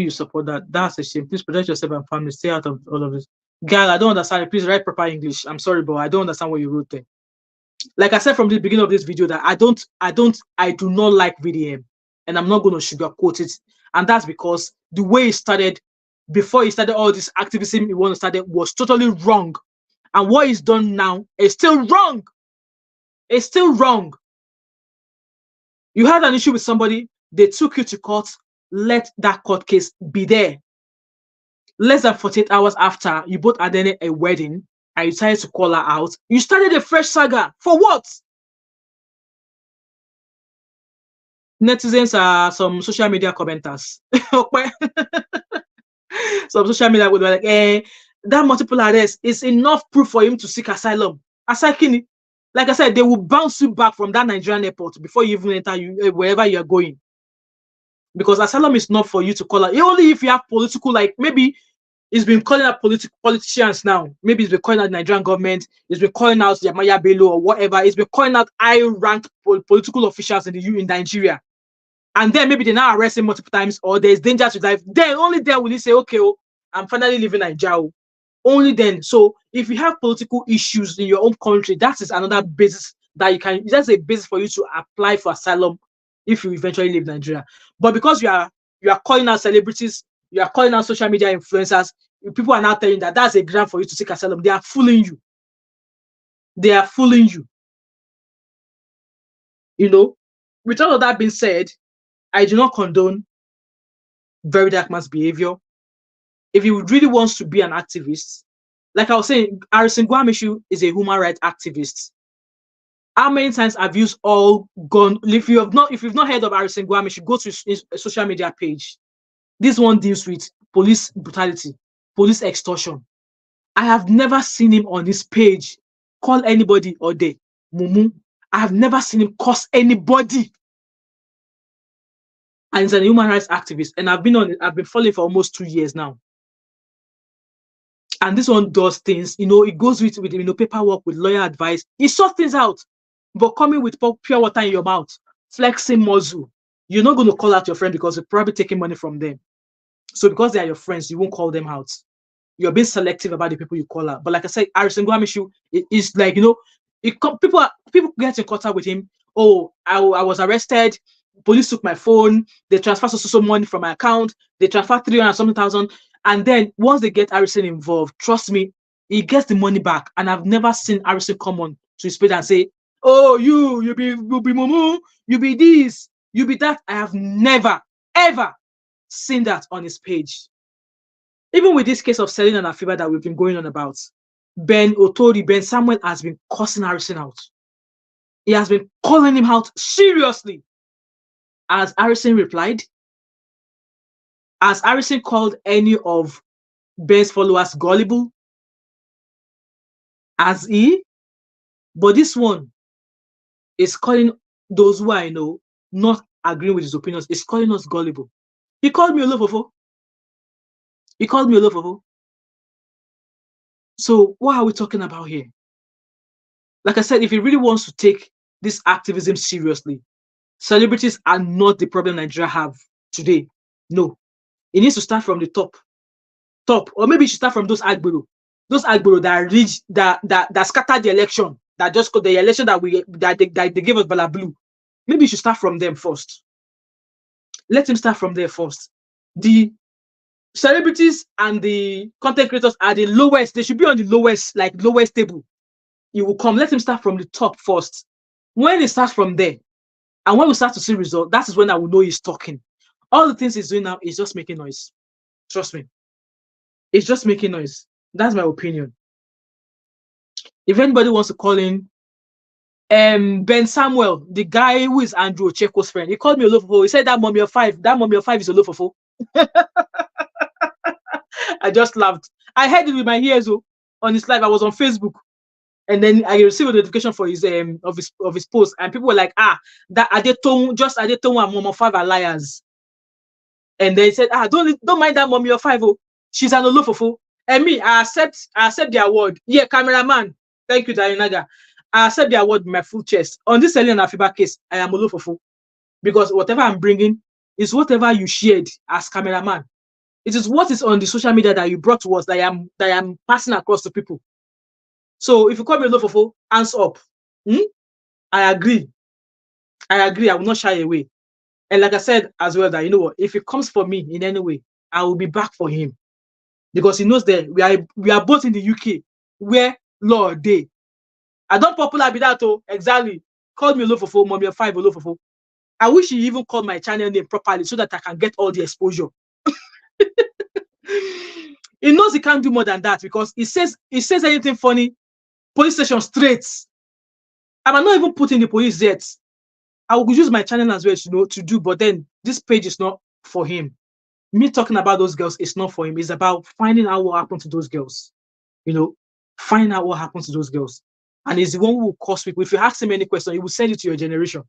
S1: you support that. That's a shame. Please protect yourself and family. Stay out of all of this. Girl, I don't understand. Please write proper English. I'm sorry, but I don't understand what you wrote there. Like I said from the beginning of this video, that I do not like VDM, and I'm not going to sugarcoat it. And that's because the way he started, before he started all this activism he wanted to start, was totally wrong. And what he's done now is still wrong. It's still wrong. You had an issue with somebody, they took you to court, let that court case be there. Less than 48 hours after, you both attended a wedding and you decided to call her out. You started a fresh saga. For what? Netizens are some social media commenters. Some social media would be like, that multiple arrests is enough proof for him to seek asylum. Asylum. Like I said, they will bounce you back from that Nigerian airport before you even enter wherever you are going. Because asylum is not for you to call out. Only if you have political, like maybe he's been calling out politicians now. Maybe he's been calling out the Nigerian government. He's been calling out Yamaya Bello or whatever. He's been calling out high-ranked political officials in Nigeria. And then maybe they now arrest him multiple times, or there's danger to life. Then only then will he say, okay, oh, I'm finally leaving Nigeria. Only then. So if you have political issues in your own country, that is another basis that you can. That's a basis for you to apply for asylum if you eventually leave Nigeria. But because you are calling out celebrities, you are calling out social media influencers, people are now telling that that's a ground for you to seek asylum. They are fooling you. They are fooling you. You know, with all of that being said, I do not condone Verydarkman's behavior. If he really wants to be an activist, like I was saying, Harrison Gwamishu is a human rights activist. How many times have you all gone? If you've not heard of Harrison Gwamishu, go to his social media page. This one deals with police brutality, police extortion. I have never seen him on his page call anybody or they mumu. I have never seen him curse anybody. And he's a human rights activist, and I've been following for almost 2 years now. And this one does things, it goes with paperwork, with lawyer advice. He sorts things out. But coming with pure water in your mouth, flexing muscle, you're not going to call out your friend because you're probably taking money from them. So because they are your friends, you won't call them out. You're being selective about the people you call out. But like I said, Harrison Gwamishu is like, people get in contact with him. Oh, I was arrested. Police took my phone. They transferred so money from my account. They transferred 300,000. And then once they get Harrison involved, trust me, he gets the money back. And I've never seen Harrison come on to his page and say, oh, you be mumu, you be this, you be that. I have never, ever seen that on his page. Even with this case of Selena and Afiba that we've been going on about, Ben Samuel has been cussing Harrison out. He has been calling him out seriously. As Harrison replied, has Harrison called any of Ben's followers gullible? As he? But this one is calling those who I know not agreeing with his opinions, is calling us gullible. He called me Olofofo. He called me Olofofo. So what are we talking about here? Like I said, if he really wants to take this activism seriously, celebrities are not the problem Nigeria have today. No. It needs to start from the top. Or maybe it should start from those Agbero that reached that scattered the election, that just got the election that they gave us Bala Blue. Maybe you should start from them first. Let him start from there first. The celebrities and the content creators are the lowest. They should be on the lowest table. He will come. Let him start from the top first. When he starts from there, and when we start to see results, that is when I will know he's talking. All the things he's doing now is just making noise. Trust me. It's just making noise. That's my opinion. If anybody wants to call in, Ben Samuel, the guy who is Andrew Ocheko's friend, he called me Olofofo. He said that mommy of five is Olofofo. I just laughed. I heard it with my ears on his live. I was on Facebook, and then I received a notification for his of his post, and people were like, that Adetong and Mom of 5 are liars. And they said, don't mind that mommy of 5. She's an Olofofo. And me, I accept the award. Yeah, cameraman. Thank you, Darinaga. I accept the award with my full chest. On this Selena Afiba case, I am Olofofo. Because whatever I'm bringing is whatever you shared as cameraman. It is what is on the social media that you brought to us that I am passing across to people. So if you call me Olofofo, hands up. I agree. I will not shy away. And like I said as well, that you know what, if it comes for me in any way, I will be back for him. Because he knows that we are both in the UK where law day. I don't popular be that exactly. Call me Olofofo, mommy of 5 Olofofo. I wish he even called my channel name properly so that I can get all the exposure. He knows he can't do more than that because he says anything funny, police station straight. I might not even put in the police yet. I will use my channel as well to do, but then this page is not for him. Me talking about those girls is not for him. It's about finding out what happened to those girls. Find out what happened to those girls. and he's the one who will cause people. If you ask him any question, he will send it to your generation.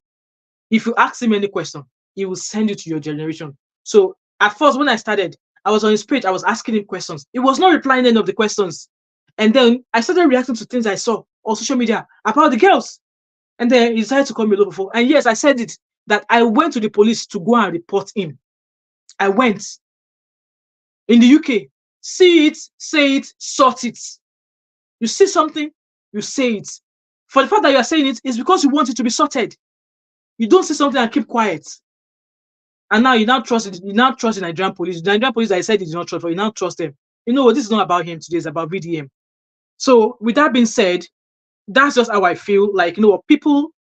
S1: If you ask him any question, he will send it to your generation. So at first, when I started, I was on his page, I was asking him questions. He was not replying any of the questions. And then I started reacting to things I saw on social media about the girls. And then he decided to call me Lofofo. And yes, I said it, that I went to the police to go and report him. I went. In the UK, see it, say it, sort it. You see something, you say it. For the fact that you are saying it, is because you want it to be sorted. You don't say something and keep quiet. And now you now trust it. You now trust the Nigerian police. The Nigerian police, I said, is not trust, but you now trust them. You know what? This is not about him today. It's about VDM. So with that being said, that's just how I feel. Like, you know what? People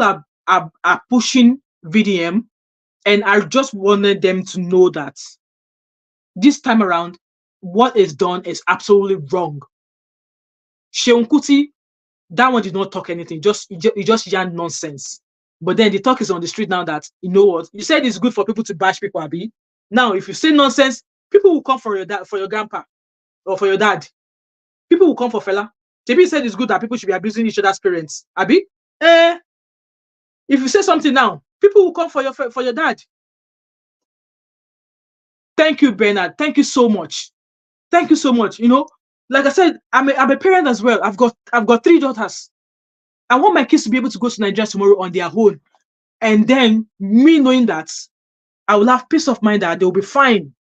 S1: are pushing VDM, and I just wanted them to know that this time around, what is done is absolutely wrong. Seun Kuti, that one did not talk anything. He just yarned nonsense. But then the talk is on the street now that, you know what, you said it's good for people to bash people, Abi. Now, if you say nonsense, people will come for your dad, for your grandpa, or for your dad. People will come for fella. JB said it's good that people should be abusing each other's parents. Abi, if you say something now, people will come for your dad. Thank you, Bernard. Thank you so much. Thank you so much. You know, like I said, I'm a parent as well. I've got 3 daughters. I want my kids to be able to go to Nigeria tomorrow on their own. And then me knowing that I will have peace of mind that they will be fine.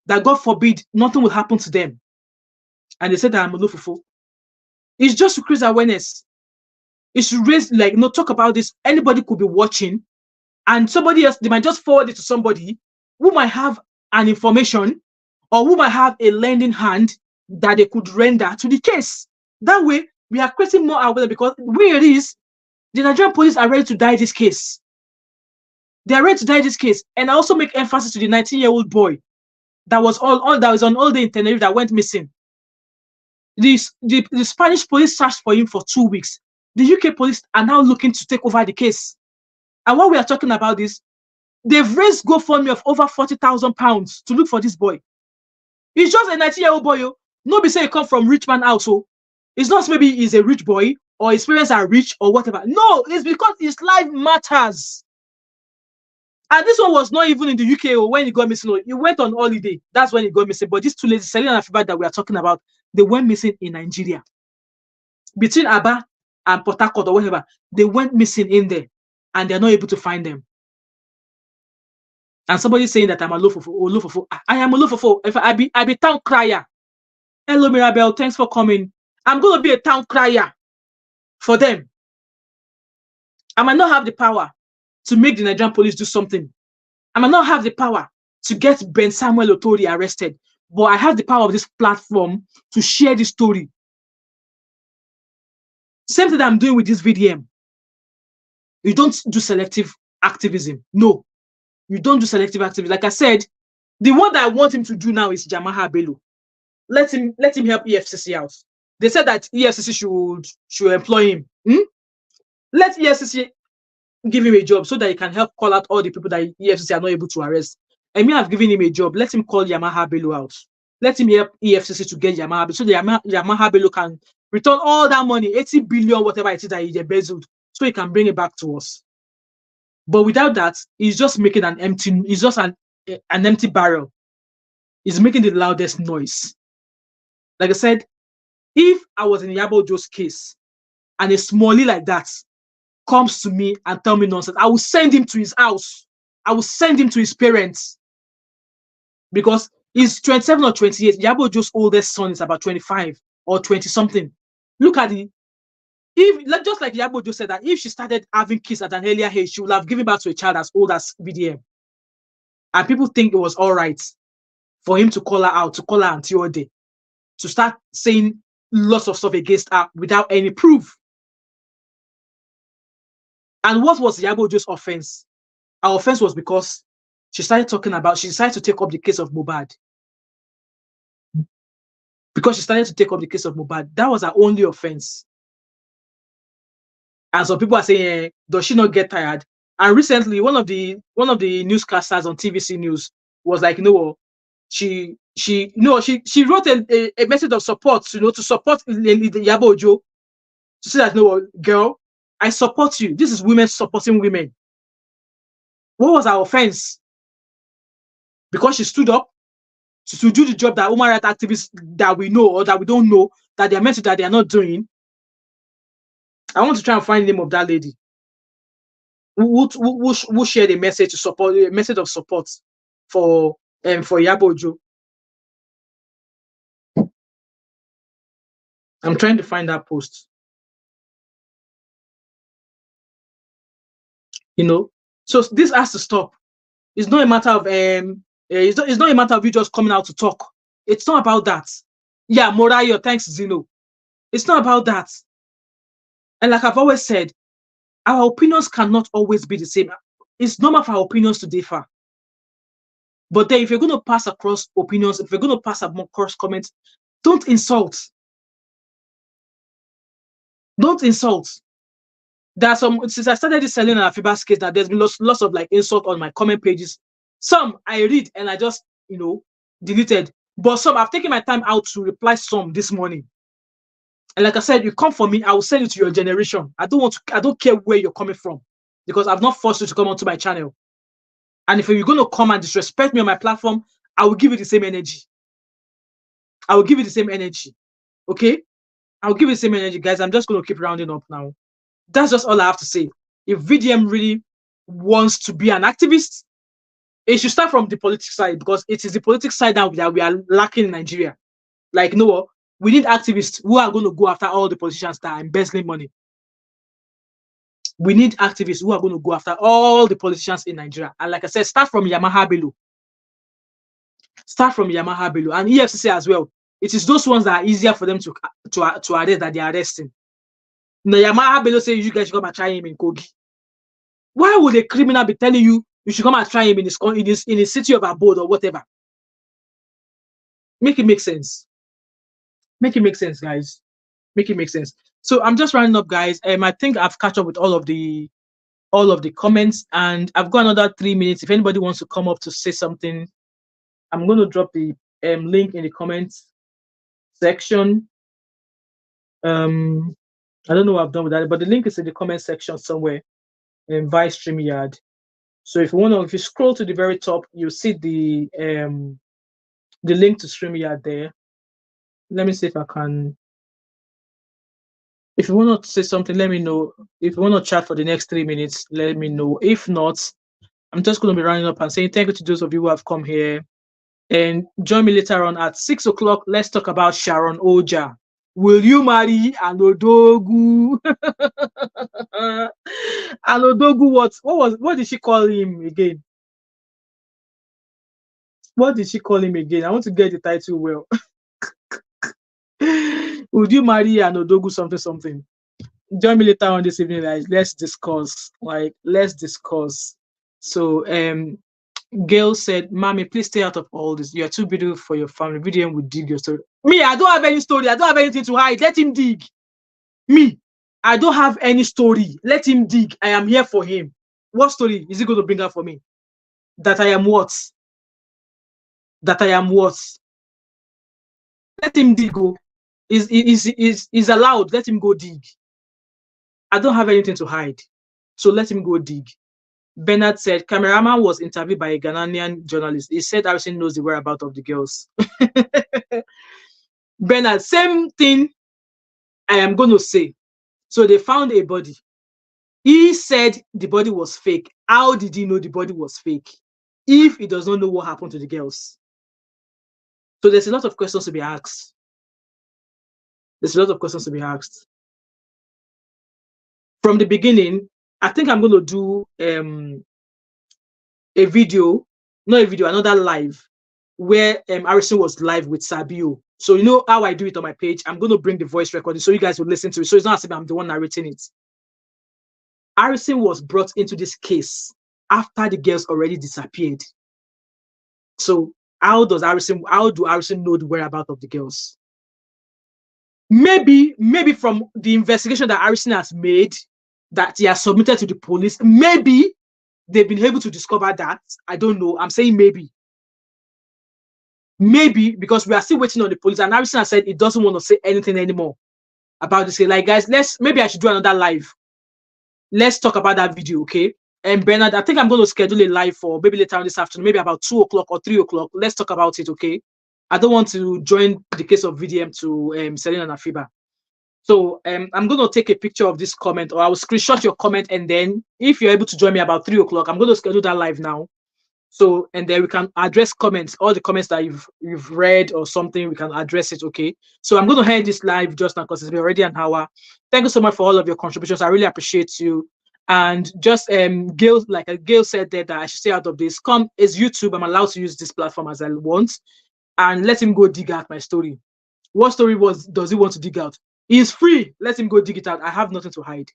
S1: That God forbid, nothing will happen to them. And they said that I'm a Olofofo. It's just to create awareness. It's to raise, like, you know, talk about this. Anybody could be watching, and somebody else, they might just forward it to somebody who might have an information or who might have a lending hand that they could render to the case. That way, we are creating more awareness, because where it is, the Nigerian police are ready to die this case. They are ready to die this case. And I also make emphasis to the 19-year-old boy that was on holiday in Tenerife that went missing. The Spanish police searched for him for 2 weeks. The UK police are now looking to take over the case. And while we are talking about this, they've raised GoFundMe of over £40,000 to look for this boy. He's just a 19-year-old boy. Nobody say he come from rich man household. It's not maybe he's a rich boy or his parents are rich or whatever. No, it's because his life matters. And this one was not even in the UK when he got missing. He went on holiday. That's when he got missing. But these 2 ladies, Selena and Afiba, that we are talking about, they went missing in Nigeria. Between Aba and Port Harcourt or whatever, they went missing in there, and they're not able to find them. And somebody saying that I'm a Olofofo. I am a Olofofo. If I be town crier. Hello, Mirabel. Thanks for coming. I'm going to be a town crier for them. I might not have the power to make the Nigerian police do something. I might not have the power to get Ben Samuel Otori arrested, but I have the power of this platform to share this story. Same thing that I'm doing with this VDM. You don't do selective activism. No, you don't do selective activism. Like I said, the one that I want him to do now is Jamaha Bello. Let him help EFCC out. They said that EFCC should employ him. Let EFCC give him a job so that he can help call out all the people that EFCC are not able to arrest. And me, I've given him a job. Let him call Yamaha Bello out. Let him help EFCC to get Yamaha Bello, so that Yamaha Bello can return all that money, 80 billion, whatever it is that he embezzled, so he can bring it back to us. But without that, he's just making an empty barrel. He's making the loudest noise. Like I said, if I was in Iyabo Ojo's case and a smallie like that comes to me and tell me nonsense, I will send him to his house. I will send him to his parents. Because he's 27 or 28. Iyabo Ojo's oldest son is about 25 or 20 something. Look at it. Just like Iyabo Ojo said, that if she started having kids at an earlier age, she would have given birth to a child as old as VDM. And people think it was all right for him to call her out, to call her Auntie Ode, to start saying lots of stuff against her without any proof. And what was Iyabo Ojo's offense? Our offense was because she decided to take up the case of Mohbad. Because she started to take up the case of Mohbad. That was her only offense. And some people are saying, does she not get tired? And recently, one of the newscasters on TVC News was like, she wrote a message of support, to support Iyabo Ojo. to say that, no, girl, I support you. This is women supporting women. What was our offense? Because she stood up to do the job that human rights activists that we know or that we don't know that they are meant to, that they are not doing. I want to try and find the name of that lady who shared a message to support, a message of support for Iyabo Ojo. I'm trying to find that post. You know, so this has to stop. It's not a matter of it's not a matter of you just coming out to talk. It's not about that. Yeah, Morayo, thanks, Zeno. It's not about that. And like I've always said, our opinions cannot always be the same. It's normal for our opinions to differ. But then if you're going to pass across opinions, if you're going to pass across comments, don't insult. Don't insult. There are some, since I started this selling and Afibas case, that there's been lots of like insult on my comment pages. Some I read and I just, deleted. But some I've taken my time out to reply some this morning. And like I said, you come for me, I will send it to your generation. I don't care where you're coming from, because I've not forced you to come onto my channel. And if you're going to come and disrespect me on my platform, I will give you the same energy. I will give you the same energy. Okay? I'll give you the same energy, guys. I'm just going to keep rounding up now. That's just all I have to say. If VDM really wants to be an activist, it should start from the politics side, because it is the politics side that we are lacking in Nigeria. Like, no, we need activists who are going to go after all the politicians that are embezzling money. We need activists who are going to go after all the politicians in Nigeria. And like I said, start from Yamaha Bello. Start from Yamaha Bello and EFCC as well. It is those ones that are easier for them to arrest that they are arresting. Now, Yamaha Bello say you guys should come and try him in Kogi. Why would a criminal be telling you should come and try him in his city of abode or whatever? Make it make sense. Make it make sense, guys. Make it make sense. So I'm just rounding up, guys. I think I've catch up with all of the comments, and I've got another 3 minutes. If anybody wants to come up to say something, I'm going to drop the link in the comments section. I don't know what I've done with that, but the link is in the comment section somewhere via StreamYard. So if you scroll to the very top, you'll see the link to StreamYard there. Let me see if I can. If you want to say something, let me know. If you want to chat for the next 3 minutes, let me know. If not, I'm just going to be running up and saying thank you to those of you who have come here. And join me later on at 6 o'clock. Let's talk about Sharon Oja. Will you marry Anodogu? Anodogu, what did she call him again? What did she call him again? I want to get the title well. Would you marry Anodogu something? Join me later on this evening, guys. Let's discuss. So Gail said, Mommy, please stay out of all this. You are too beautiful for your family. VDM will dig your story. Me, I don't have any story. I don't have anything to hide. Let him dig. Me, I don't have any story. Let him dig. I am here for him. What story is he going to bring up for me? That I am what? That I am what? Let him dig. Go. Is allowed. Let him go dig. I don't have anything to hide. So let him go dig. Bernard said, cameraman was interviewed by a Ghanaian journalist. He said Harrison knows the whereabouts of the girls. Bernard, same thing I am going to say. So they found a body. He said the body was fake. How did he know the body was fake if he does not know what happened to the girls? So there's a lot of questions to be asked. From the beginning, I think I'm going to do another live where Harrison was live with Sabio. So you know how I do it on my page. I'm going to bring the voice recording so you guys will listen to it. So it's not as if I'm the one narrating it. Harrison was brought into this case after the girls already disappeared. So how do Harrison know the whereabouts of the girls? Maybe from the investigation that Harrison has made, that he has submitted to the police, maybe they've been able to discover that. I don't know. I'm saying maybe. Maybe because we are still waiting on the police, and Harrison has said he doesn't want to say anything anymore about this. Like, guys, maybe I should do another live. Let's talk about that video, okay? And Bernard, I think I'm going to schedule a live for maybe later on this afternoon, maybe about 2 o'clock or 3 o'clock. Let's talk about it, okay? I don't want to join the case of VDM to Selena and Afiba. So I'm going to take a picture of this comment, or I will screenshot your comment, and then if you're able to join me about 3 o'clock, I'm going to schedule that live now. So, and then we can address comments, all the comments that you've read or something, we can address it, okay? So I'm going to end this live just now because it's been already an hour. Thank you so much for all of your contributions. I really appreciate you. And just Gail, like Gail said there, that I should stay out of this. It's YouTube. I'm allowed to use this platform as I want, and let him go dig out my story. What story does he want to dig out? He's free. Let him go dig it out. I have nothing to hide.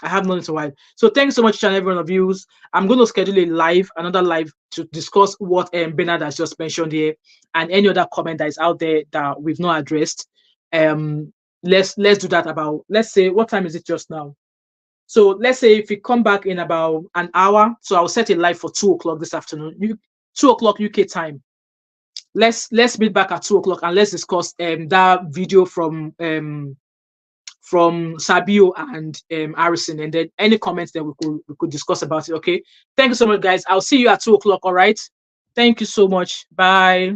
S1: I have nothing to hide. So thanks so much, each and every one of you. I'm going to schedule another live to discuss what Bernard has just mentioned here, and any other comment that is out there that we've not addressed. Let's do that about, let's say, what time is it just now? So let's say if we come back in about an hour, so I'll set a live for 2 o'clock this afternoon, 2 o'clock UK time. Let's meet back at 2 o'clock and let's discuss that video from Sabio and Harrison, and then any comments that we could discuss about it. Okay, thank you so much, guys. I'll see you at 2 o'clock. All right, thank you so much. Bye.